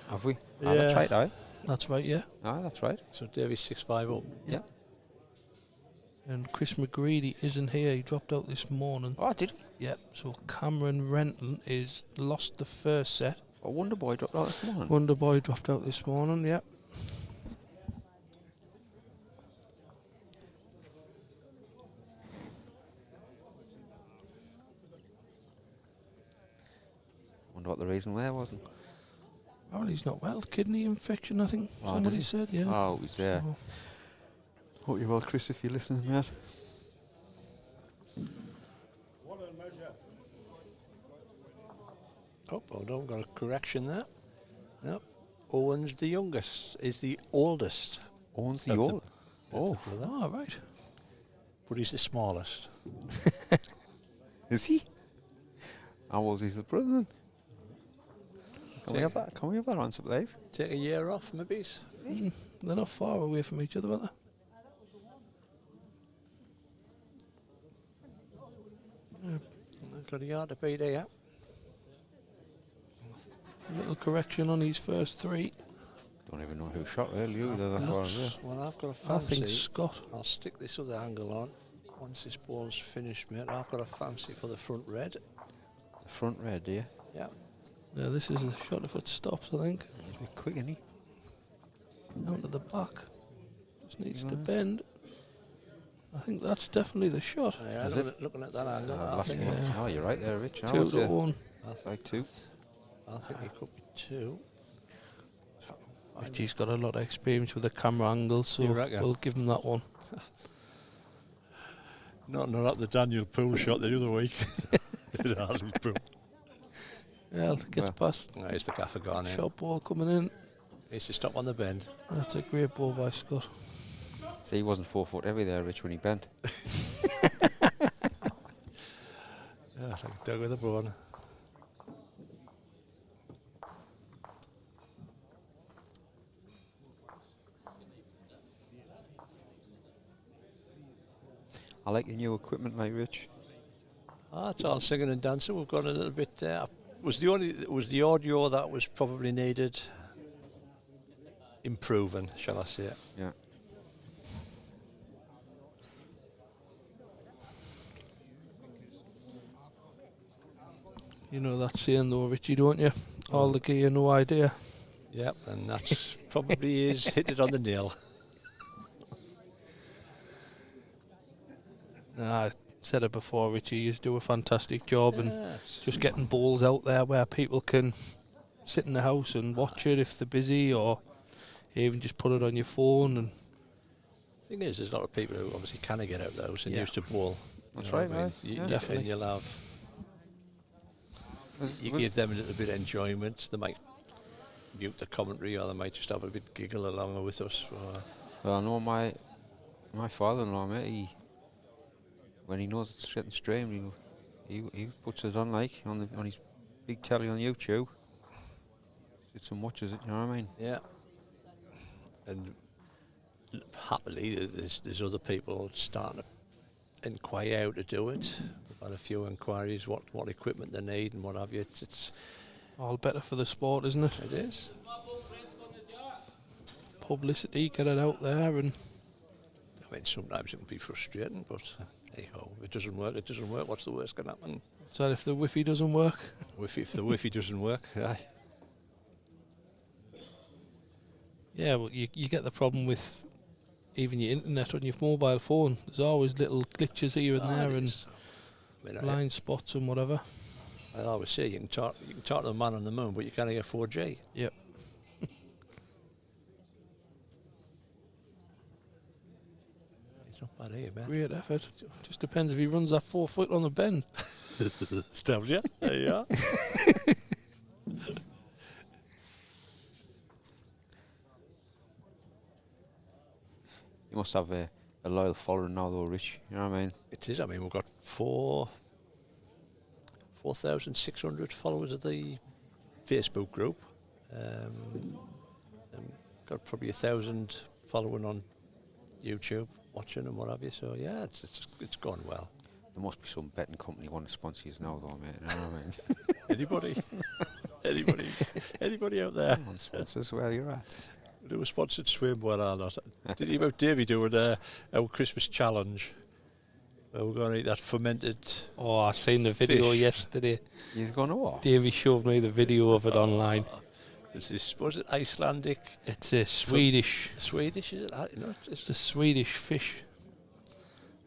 Have we? Yeah. Ah, that's right, aye. That's right, yeah. Ah, that's right. So Davey's 6'5" up. Yeah. And Chris McGreedy isn't here. He dropped out this morning. Oh, did he? Yep. So Cameron Renton is lost the first set. Oh, Wonder Boy dropped out this morning. Wonder Boy dropped out this morning. Yep. Wonder what the reason there wasn't. Oh, he's not well. Kidney infection, I think. Oh, Somebody does he? said, yeah. Oh, he's there. So, Hope you're well, Chris, if you're listening, mate. Oh, hold on, got a correction there. Yep. Owen's the youngest, is the oldest. Owen's the of old. Oh, of the brother, oh, right. but he's the smallest. is he? How old is the brother then? Can we have that? Can we have that answer, please? Take a year off, maybe. They're not far away from each other, are they? Got a yard to beat here. A little correction on his first three. Don't even know who shot really. Who the that was there? Well, I've got a I fancy. think Scott. I'll stick this other angle on. Once this ball's finished, mate, I've got a fancy for the front red. The front red, yeah. Yeah. Yeah, this is the shot if it stops, I think. He's a bit quick, isn't he? Down to the back. Just needs to bend. I think that's definitely the shot. Yeah, Is looking at that angle, I Last think, one. Yeah. Oh, you're right there, Rich. 2-1. That's like 2. I think it could be 2. Richie's got a lot of experience with the camera angles, so You reckon? we'll give him that one. Not the Daniel Poole shot the other week. It hardly Poole. Yeah, it gets past. No, it's the gaffer gone in. Shot ball coming in. It's to stop on the bend. That's a great ball by Scott. See, he wasn't 4 foot heavy there, Rich, when he bent. Yeah, like dug with a bone. I like your new equipment, mate, Rich. It's all singing and dancing. We've got a little bit there. Was the audio that was probably needed improving, shall I say? Yeah. You know that saying though, Richie, don't you? All the gear, no idea. Yep, and that's probably is hit it on the nail. Nah, I said it before, Richie, you do a fantastic job and Yes. just getting balls out there where people can sit in the house and watch it if they're busy, or even just put it on your phone. And Thing is, there's a lot of people who obviously can't get out of the house and Yeah. used to bowl. That's You know right, what I mean? man. You, Yeah. you- Definitely. And you'll have, you give them a little bit of enjoyment. They might mute the commentary, or they might just have a bit giggle along with us. Well, I know my father-in-law, mate, when he knows it's getting streamed, he puts it on like on his big telly on YouTube. It's some watches it, you know what I mean? Yeah. And happily, there's other people starting to inquire how to do it. We've had a few inquiries, what equipment they need and what have you. It's All better for the sport, isn't it? it is. Publicity, get it out there, and I mean, sometimes it can be frustrating, but hey ho, if it doesn't work, it doesn't work. What's the worst can happen? so if the Wi-Fi doesn't work, If the Wi-Fi doesn't work, aye. yeah, well, you get the problem with even your internet on your mobile phone. There's always little glitches here and there, and I mean, blind spots and whatever. I always say you can talk to the man on the moon, but you can't get 4G. Yep. It's not bad here, man. Great effort. Just depends if he runs that 4 foot on the bend. Stabs you. There you are. You must have a loyal following now, though, Rich. You know what I mean? It is. I mean, we've got 4,600 followers of the Facebook group. And got probably 1,000 following on YouTube, watching and what have you. So yeah, it's gone well. There must be some betting company want to sponsor you now, though, mate. You know what I mean? Anybody out there? Come on, sponsors, where you're at. Do a sponsored swim, what are not? Did you about Davey doing our Christmas challenge? We're going to eat that fermented. Oh, I seen the video Fish. yesterday. He's going to what? Davey showed me the video of it online. Was it Icelandic? It's a Swedish. Swedish, is it? You know, It's a Swedish fish,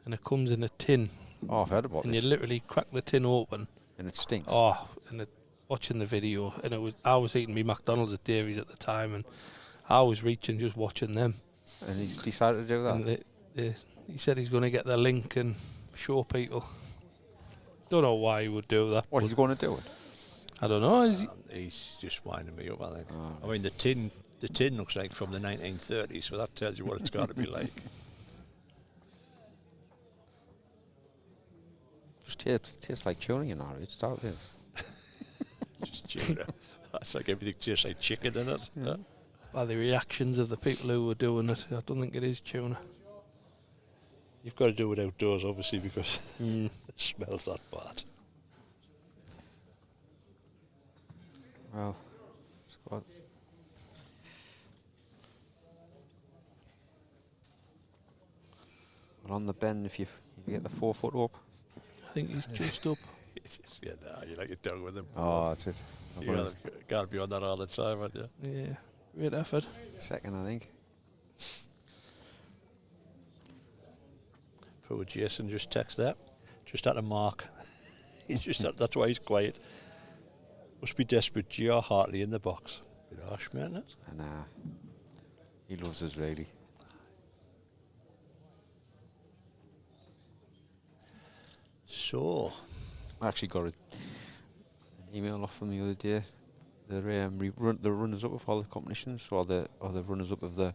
and it comes in a tin. Oh, I've heard about And this. you literally crack the tin open. And it stinks. Oh, and watching the video, and I was eating me McDonald's at Davies at the time, and I was reaching just watching them. And he's decided to do that. And he said he's going to get the link and show people. Don't know why he would do that. What, he's going to do it? I don't know. He's just winding me up, I think. Oh. I mean, the tin looks like from the 1930s, so that tells you what it's got to be like. Just tastes like tuna, you know. It's how it is. Just tuna. That's like everything tastes like chicken, isn't it? Yeah. Huh? By the reactions of the people who were doing it, I don't think it is tuna. You've got to do it outdoors, obviously, because it smells that bad. Well, it's got... Well, on the bend, if you get the 4 foot up. I think he's just up. Yeah, nah, you like it down with him. Oh, that's it. You can't be on that all the time, aren't you? Yeah, great effort. Second, I think. Poor Jason just texted that. Just had a mark. That's why he's quiet. Must be desperate. G.R. Hartley in the box. Bit harsh, man, isn't it? And he loves us, really. So, I actually got an email off from the other day. The runners-up of all the competitions, or the runners-up of the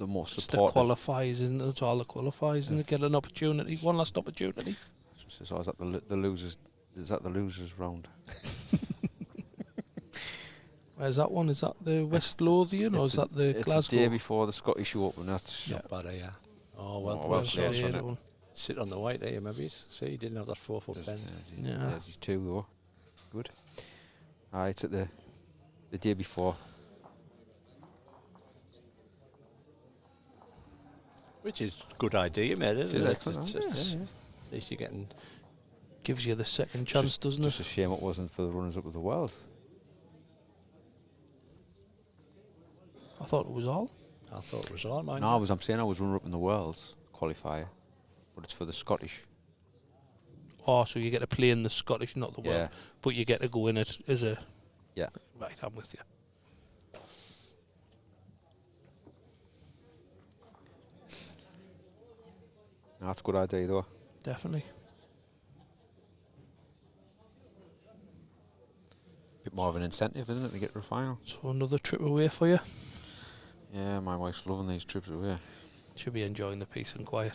most It's the supported. qualifiers, isn't it? It's all the qualifiers, and they get an opportunity, one last opportunity. So is that the losers? Is that the losers round? Where's that one? Is that the West Lothian, or is that the It's Glasgow? the day before the Scottish Open. That's not bad, yeah. Oh, well well played, played. son. Sit on the white there, maybe. See, he didn't have that 4 foot bend. Yeah. There's his two though. Good. It's at the day before. Which is a good idea, mate, isn't it? Excellent. At Yeah. least you're getting... Gives you the second chance, doesn't Just it? a shame it wasn't for the runners-up of the world. I thought it was all. I thought it was all mine. No, I'm saying I was runner-up in the world's qualifier, but it's for the Scottish. Oh, so you get to play in the Scottish, not the Yeah. world, but you get to go in it as a. Yeah. Right, I'm with you. No, that's a good idea though. Definitely. Bit more of an incentive, isn't it, to get to the final? So another trip away for you. Yeah, my wife's loving these trips away. Should be enjoying the peace and quiet.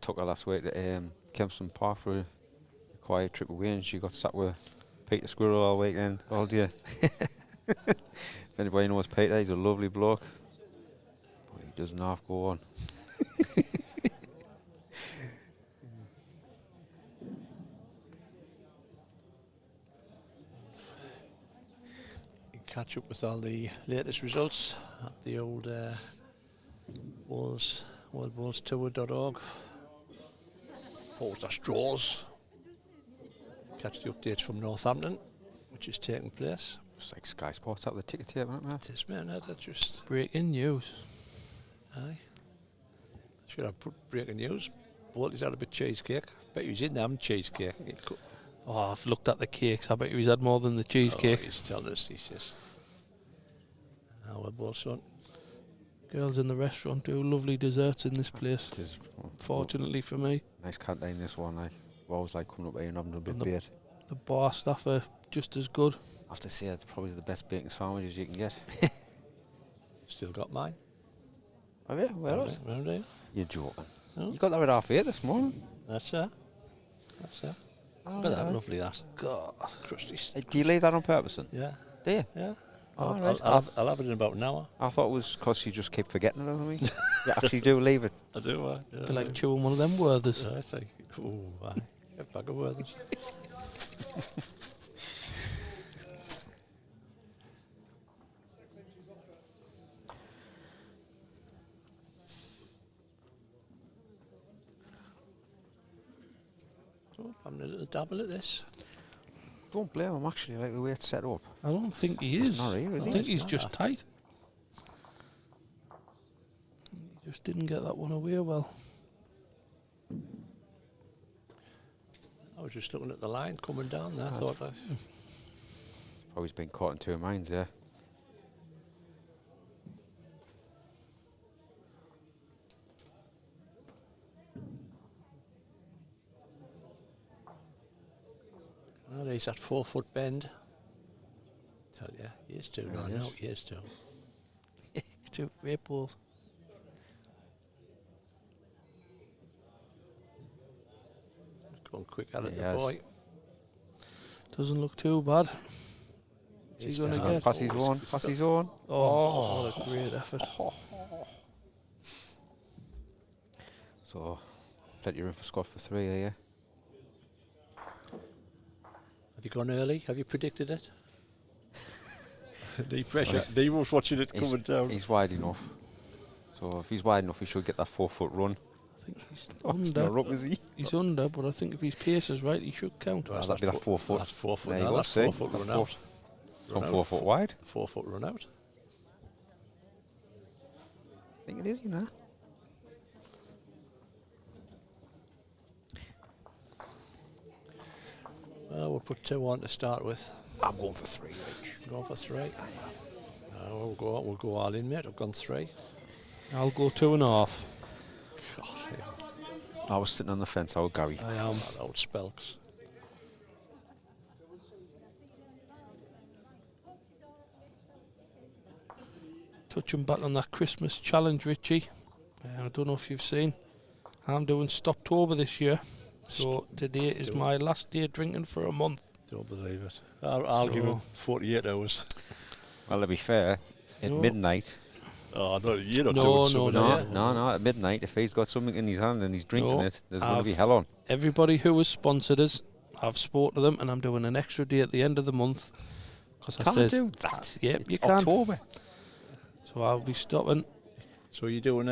took her last week to Kempston Park for a quiet trip away, and she got sat with Peter Squirrel all weekend, all day. If anybody knows Peter, he's a lovely bloke, but he doesn't half go on. Catch up with all the latest results at the old worldbowlstour.org /draws. Catch the updates from Northampton, which is taking place. It's like Sky Sports out the ticket tape, isn't it? It is, man. That's just Breaking news. aye. Should have breaking news. Bolty's had a bit of cheesecake. Bet he was in there having cheesecake. Oh, I've looked at the cakes. I bet he's had more than the cheesecake. Oh, he's telling us, he says. Our both son. Girls in the restaurant do lovely desserts in this place. It is. Fortunately for me. Nice canteen, this one. I always like coming up here and having a bit And of beer. The bar staff are just as good. I have to say, it's probably the best bacon sandwiches you can get. Still got mine. Have you? Where else? Round here. You're joking. Oh. You got that at 8:30 this morning. That's it. That's it. Oh, Look at that, yeah. lovely that. God. Crusty. Do you leave that on purpose then? Yeah, Do you? yeah. Oh, I'll, right. I'll have it in about an hour. I thought it was because you just keep forgetting it, I mean. You actually do leave it. I do. Be like chewing one of them Werthers. I think. Ooh, aye. A bag of Werthers. So, I'm a little dabble at this. Don't blame him, actually, like the way it's set up. I don't think he is. not here, is I he? think he's Not just that. tight. He just didn't get that one away well. I was just looking at the line coming down there. I thought, Probably been caught in two minds there. well, he's at 4 foot bend. Tell you, years two, There no, he no, is. years two. Two great balls. Going quick at it, He the has. boy. Doesn't look too bad. He's gonna down. get? Pass his Oh, on, pass his on. Oh, what a great effort. So, let you in for Scott for 3 here. Have you gone early? Have you predicted it? The pressure. He was watching it coming down. He's wide enough. So, if he's wide enough, he should get that 4 foot run. I think he's It's under. not up, is he? He's under, but I think if his pace is right, he should count. Well, that'd be that 4 foot. That's 4 foot. There you now, go, that's see? 4 foot That run four- out. It's on Run 4 out. foot wide. 4 foot run out. I think it is, you know. Well, we'll put 2 on to start with. I'm going for 3, Rich. Going for 3. We'll go all in, mate. I've gone 3. I'll go 2.5. God, I was sitting on the fence, old Gary. I am. that old Spelks. Touching back on that Christmas challenge, Richie. I don't know if you've seen. I'm doing Stoptober this year. So today is my last day drinking for a month. Don't believe it. I'll give him 48 hours. Well, to be fair, at No. midnight. Oh, no, you're not No, doing no, something, no. are you? No, at midnight, if he's got something in his hand and he's drinking No, it, there's going to be I've- hell on. Everybody who has sponsored us, I've spoke to them, and I'm doing an extra day at the end of the month. Because I Can't says, do that. Yep, It's you can. October. So I'll be stopping. So you're doing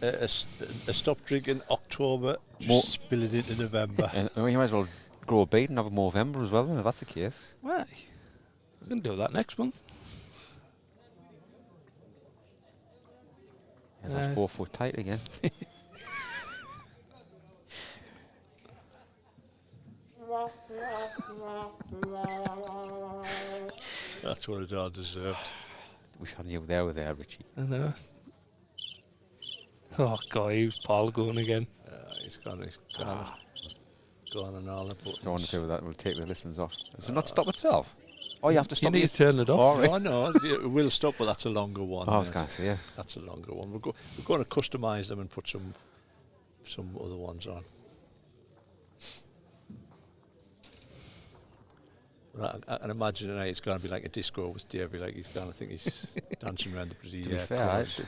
a stop drinking October, just More- spill it into November. And you might as well grow a beard and have a Movember as well, then, if that's the case. Why? I can do that next month. Is that 4 foot tight again? That's what it all deserved. Wish I knew they were there, Richie. I know. Oh, God, he's Paul going again. He's gone on all the buttons. Don't want to do with that. We'll take the listens off. Does it not stop itself? Oh, you have to You stop need it. to turn it off. All right. Oh, no, we'll stop, but that's a longer one. I was yes. going to say, yeah. That's a longer one. We're going to customise them and put some some other ones on. But I can imagine tonight it's going to be like a disco with Davey, like he's going to think he's dancing around the bloody To be fair, colours.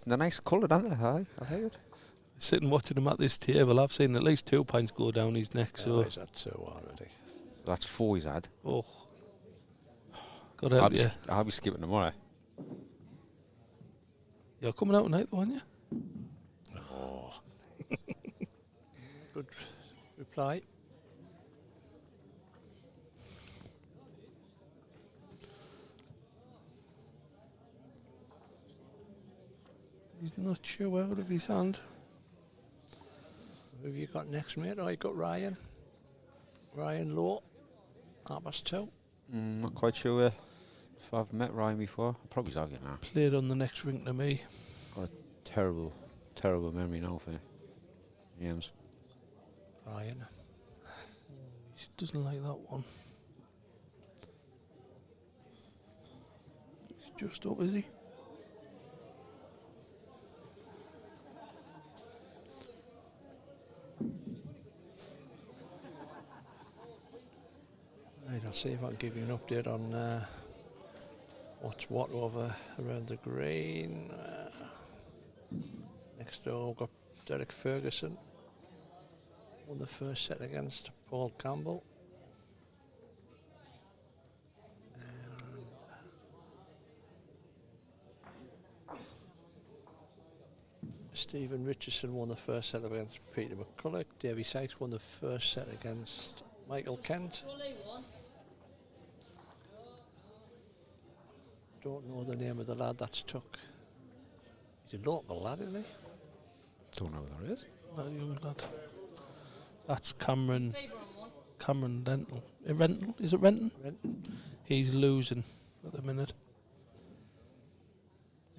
they're nice coloured, aren't they? I heard. Sitting watching him at this table, I've seen at least 2 pints go down his neck. So He's had 2 already. That's 4 he's had. oh, God help you. I'll be skipping tomorrow. You're coming out tonight, though, aren't you? Oh. Good reply. He's not sure out of his hand. Who have you got next, mate? Oh, you got Ryan. Ryan Lowe. 2:30. Not quite sure if I've met Ryan before. I probably have, you know. Played on the next ring to me. Got a terrible memory now for names. Ryan. He doesn't like that one. He's just up, is he? Right, I'll see if I can give you an update on what's what over around the green. Next door, we've got Derek Ferguson. Won the first set against Paul Campbell. And Stephen Richardson won the first set against Peter McCulloch. Davy Sykes won the first set against Michael Kent. Don't know the name of the lad that's took. He's a local lad, isn't he? Don't know who that is. That young lad. That's Cameron Dental. Renton? Is it Renton? Renton. He's losing at the minute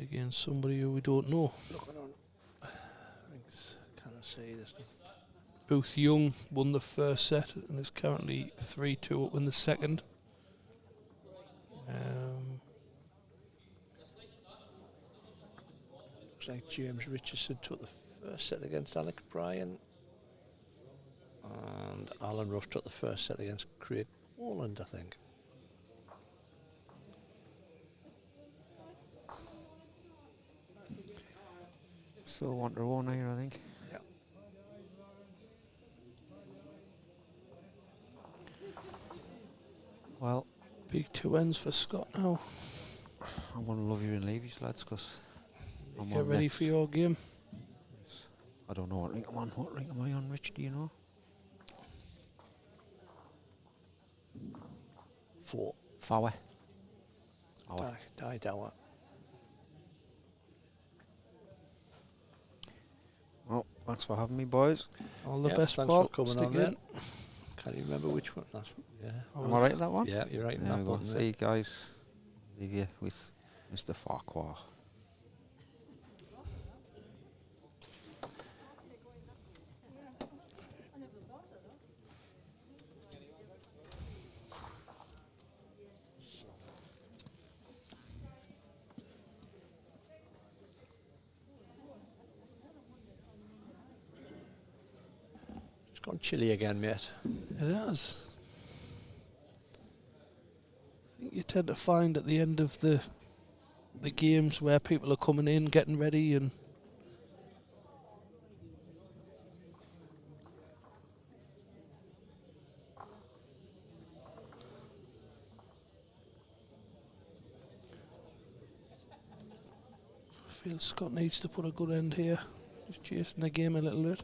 against somebody who we don't know. Looking on. Thanks. Can I see this? Booth Young won the first set and is currently 3-2 up in the second. Looks like James Richardson took the first set against Alec Bryan. And Alan Ruff took the first set against Craig Poland, I think. Still 1-1 here, I think. Yeah. Well, Big 2 ends for Scott now. I'm going to love you and leave you, lads, because I'm Get on ready next. for your game. I don't know what ring I'm on. What ring am I on, Rich? Do you know? 4. Fower. Die Dower. Well, thanks for having me, boys. All the Yeah, best, thanks Paul. for coming Stick on, in. mate. Can't you remember which one? That's Am I right at that one? Yeah, you're right in There that we go. button. See you guys. Leave you with Mr. Farquhar. It's gone chilly again, mate. It has. I think you tend to find at the end of the games where people are coming in, getting ready, and I feel Scott needs to put a good end here. Just chasing the game a little bit.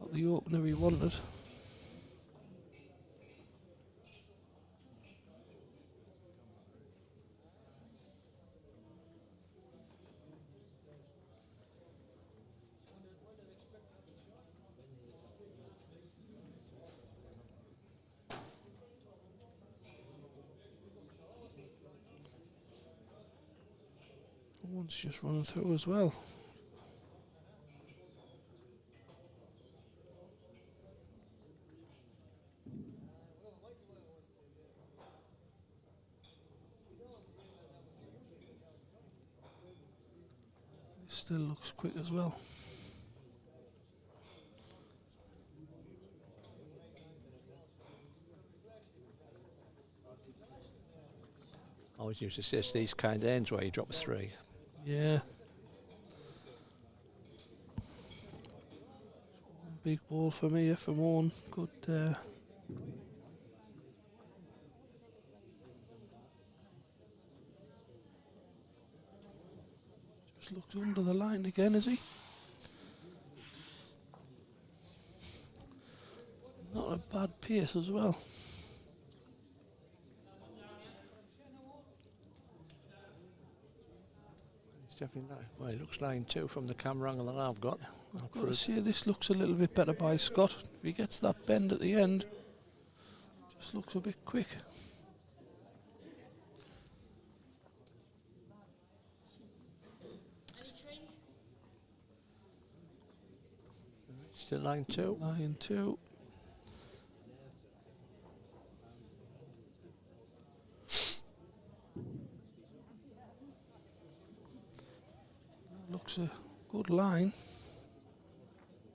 Not the opener he wanted. One's just running through as well. This Still looks quick as well. I always used to say it's these kind of ends where you drop a 3. Yeah. One big ball for me here from Owen. Good. Just looks under the line again, is he? Not a bad pace as well. He's definitely not. Well, he looks line 2 from the camera angle that I've got. I've got to say this looks a little bit better by Scott. If he gets that bend at the end, just looks a bit quick. Still line 2. Line 2. Looks a good line.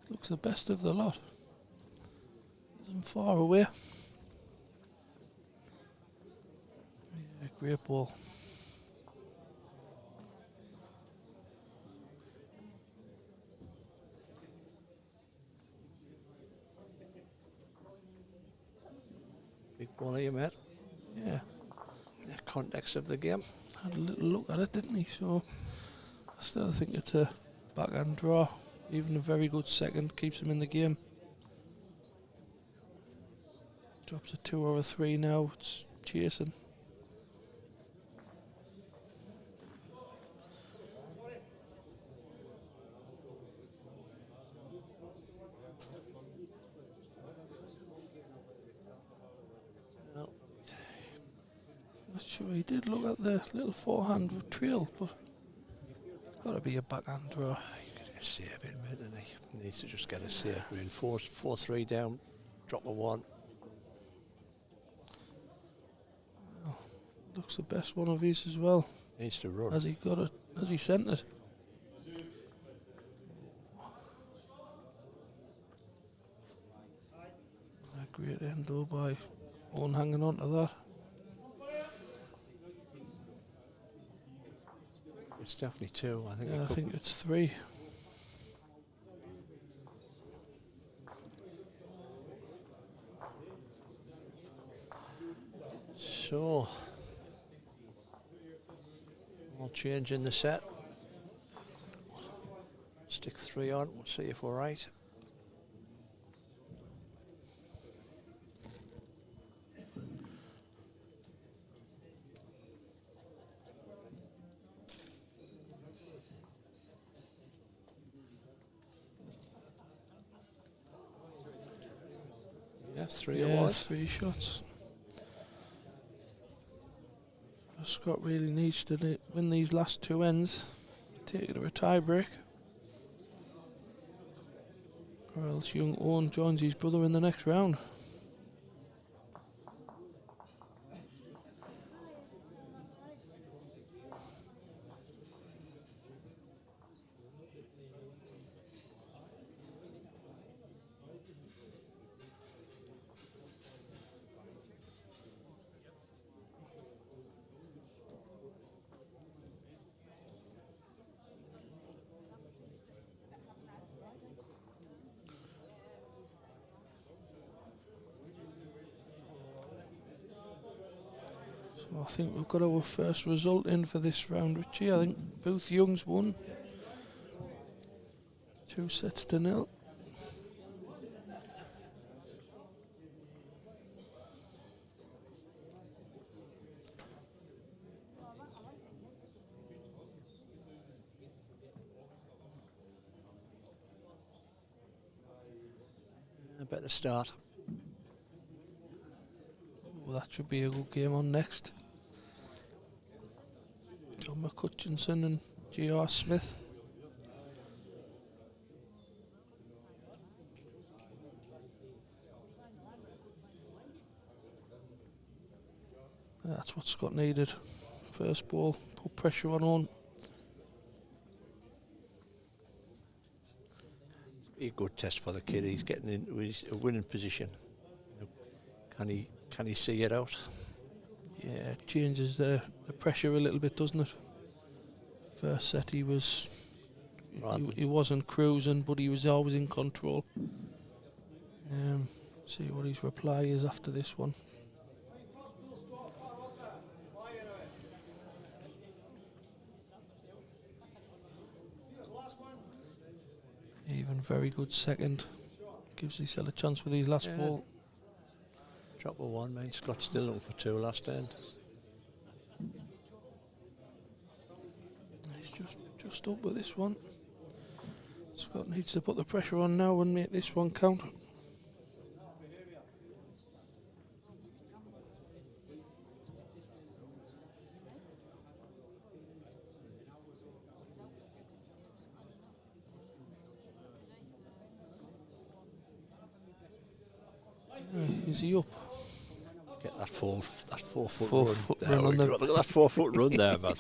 Looks the best of the lot. Isn't far away. Yeah, great ball. Big ball here, mate. Yeah, The context of the game. had a little look at it, didn't he? So I still think it's a backhand draw. Even a very good second keeps him in the game. Drops a 2 or a 3 now. It's chasing. Well, Not sure he did look at the little forehand trail, but it's got to be a backhand draw. you got to save it, mate, and he needs to just get a save. We're in 4-3 down, drop a 1. Looks the best one of his as well. Needs to run. Has he got it? Has he sent it? A great end though by Owen hanging on to that. It's definitely 2. I think. Yeah, I it could think it's 3. So, we'll change in the set. Stick 3 on. We'll see if we're right. Yeah, 3 it Yeah, was. 3 shots. Scott really needs to win these last 2 ends, take it to a tie break, or else young Owen joins his brother in the next round. So I think we've got our first result in for this round, Richie. I think Booth Young's won 2-0. A better start. Well, that should be a good game on next. John McCutchinson and G.R. Smith. That's what Scott needed. First ball, put pressure on. be a good test for the kid. He's getting into his winning position. Can he see it out? Yeah, it changes the pressure a little bit, doesn't it? First set he was he wasn't cruising, but he was always in control. See what his reply is after this one. Even very good second. Gives himself a chance with his last ball. Drop a one, man. Scott's still looking for two last end. He's just up with this one. Scott needs to put the pressure on now and make this one count. Is he up? Get that 4 foot Four run. foot There run we on the- go. Look at that 4 foot run there, man.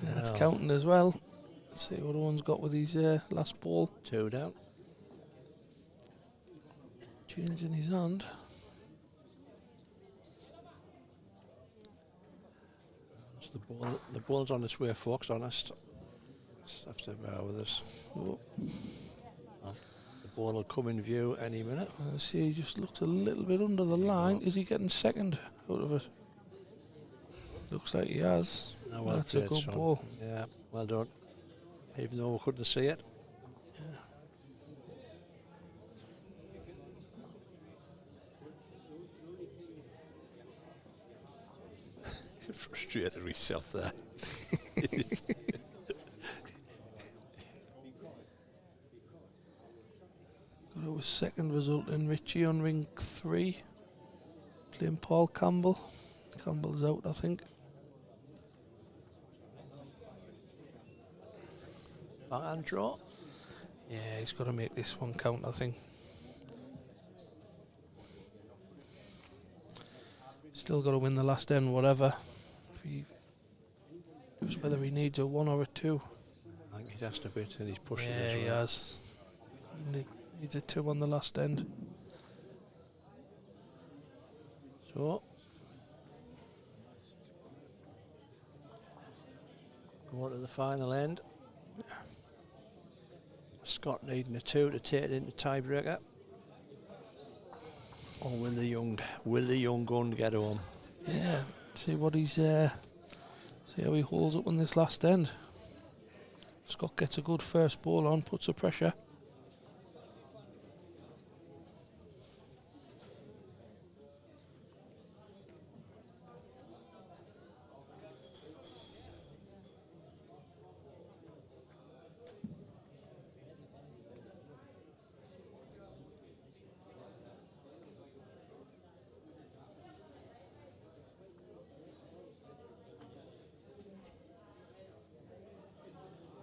That's counting as well. Let's see what Owen's got with his last ball. 2 down. Changing his hand. It's the ball's on its way, folks, honest. Just have to bear with us. Oh, The ball will come in view any minute. I see he just looks a little bit under the line. Is he getting second out of it? Looks like he has. Oh, well That's a played, good son. ball. Yeah, well done. Even though we couldn't see it. Frustrated myself there. Got our second result in Richie on ring 3. Playing Paul Campbell. Campbell's out, I think. Backhand draw. Yeah, he's got to make this one count, I think. Still got to win the last end, whatever. Just whether he needs a 1 or a 2. I think he's asked a bit and he's pushing Yeah, as well. he has. He needs a 2 on the last end. So, go on to the final end. Scott needing a 2 to take it into tiebreaker. Or will the young gun get home? Yeah, see what he's see how he holds up on this last end. Scott gets a good first ball on, puts the pressure.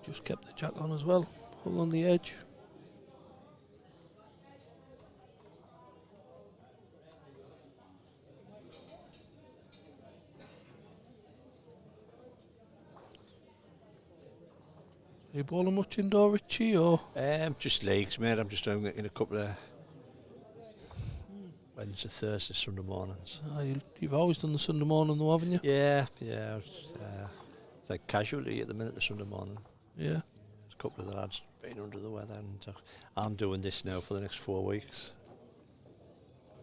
Just kept the jack on as well, hung on the edge. Are you bowling much indoor, Richie, or? Just leagues, mate. I'm just doing it in a couple of Wednesday, Thursday, Sunday mornings. You've always done the Sunday morning though, haven't you? Yeah. It's like casualty at the minute, the Sunday morning. Yeah. There's a couple of the lads been under the weather, and I'm doing this now for the next 4 weeks.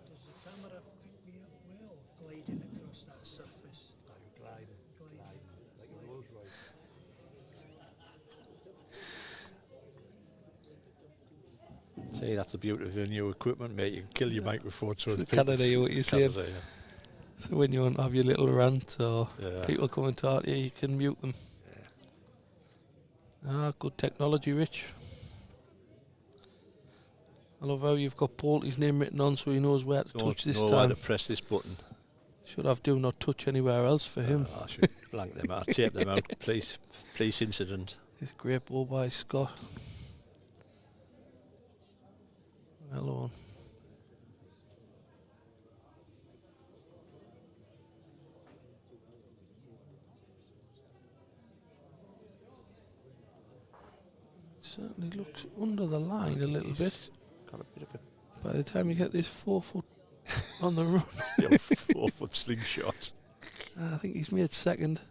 Does the camera pick me up well, gliding across that surface? Gliding like a Rolls Royce. See, that's the beauty of the new equipment, mate. You can kill your microphone so So the can I hear what you're saying? Canada, So when you want to have your little rant or yeah. people come and talk to you, you can mute them. Good technology, Rich. I love how you've got Polty's name written on so he knows where to touch this know time. where to press this button. Should have do not touch anywhere else for him. I should blank them out, tape them out. Police incident. It's a great ball by Scott. Hello on. Certainly looks under the line a little bit. Got a bit of a By the time you get this 4 foot on the run, 4-foot slingshot. I think he's made second.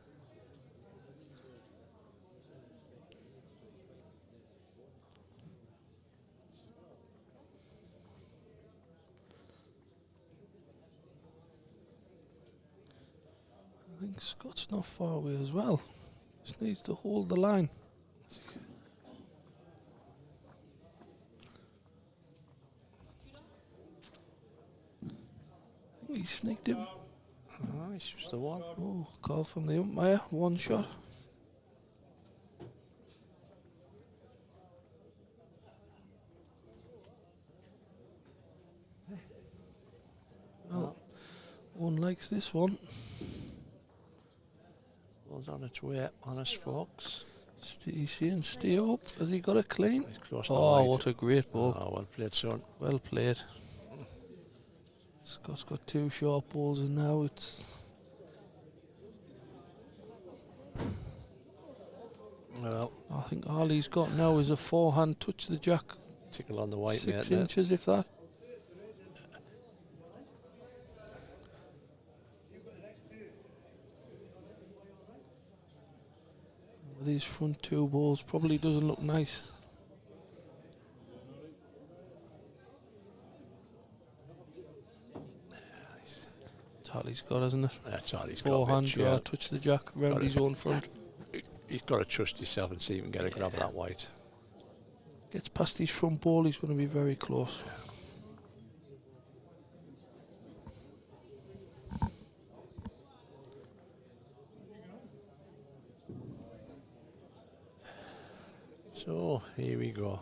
I think Scott's not far away as well. Just needs to hold the line. I think he sneaked him. Oh, it's just the one. Oh, call from the umpire. One shot. Well, one likes this one. Ball's on its way, honest folks. He's saying stay up. Has he got it clean? He's crossed the Oh, line. what a great ball. Oh, well played, son. Well played. Scott's got 2 short balls and now it's... Well, I think all he's got now is a forehand touch the jack. tickle on the white, 6 mate. inches if that. These front 2 balls probably doesn't look nice. That's all he's got, isn't it? That's all he's got. Forehand mate, draw, yeah. touch the jack around Got his it. own front. He's got to trust himself and see if he can get a grab of that white. Gets past his front ball, he's going to be very close. So, here we go.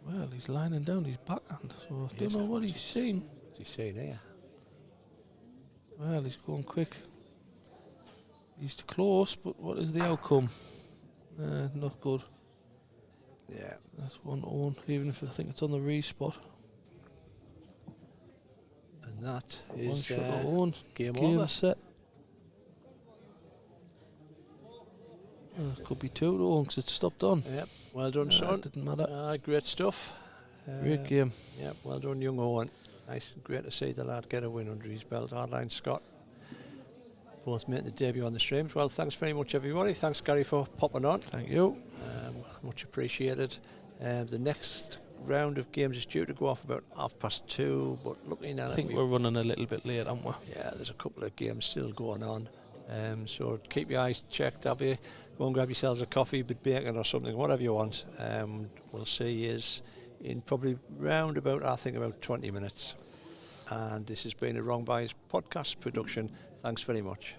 Well, he's lining down his backhand, so I Yes, don't know what he's saying. What's he saying here? Well, he's going quick. He's close, but what is the outcome? Not good. Yeah. That's 1-0, even if I think it's on the re-spot. And that One is shot to Owen. game Game over. set. Could be 2 to Owen because it's stopped on. Yep, well done, son. Didn't matter. Great stuff. Great game. Yep, well done, young Owen. Nice and great to see the lad get a win under his belt. Hardline Scott. Both making the debut on the streams. Well, thanks very much, everybody. Thanks, Gary, for popping on. Thank you. Much appreciated. The next round of games is due to go off about 2:30, but looking at I it, think we're running a little bit late, aren't we? yeah, there's a couple of games still going on. So keep your eyes checked, have you? Go and grab yourselves a coffee, bit bacon or something, whatever you want. We'll see you in probably round about, I think, about 20 minutes. And this has been a Wrong Buys podcast production. Thanks very much.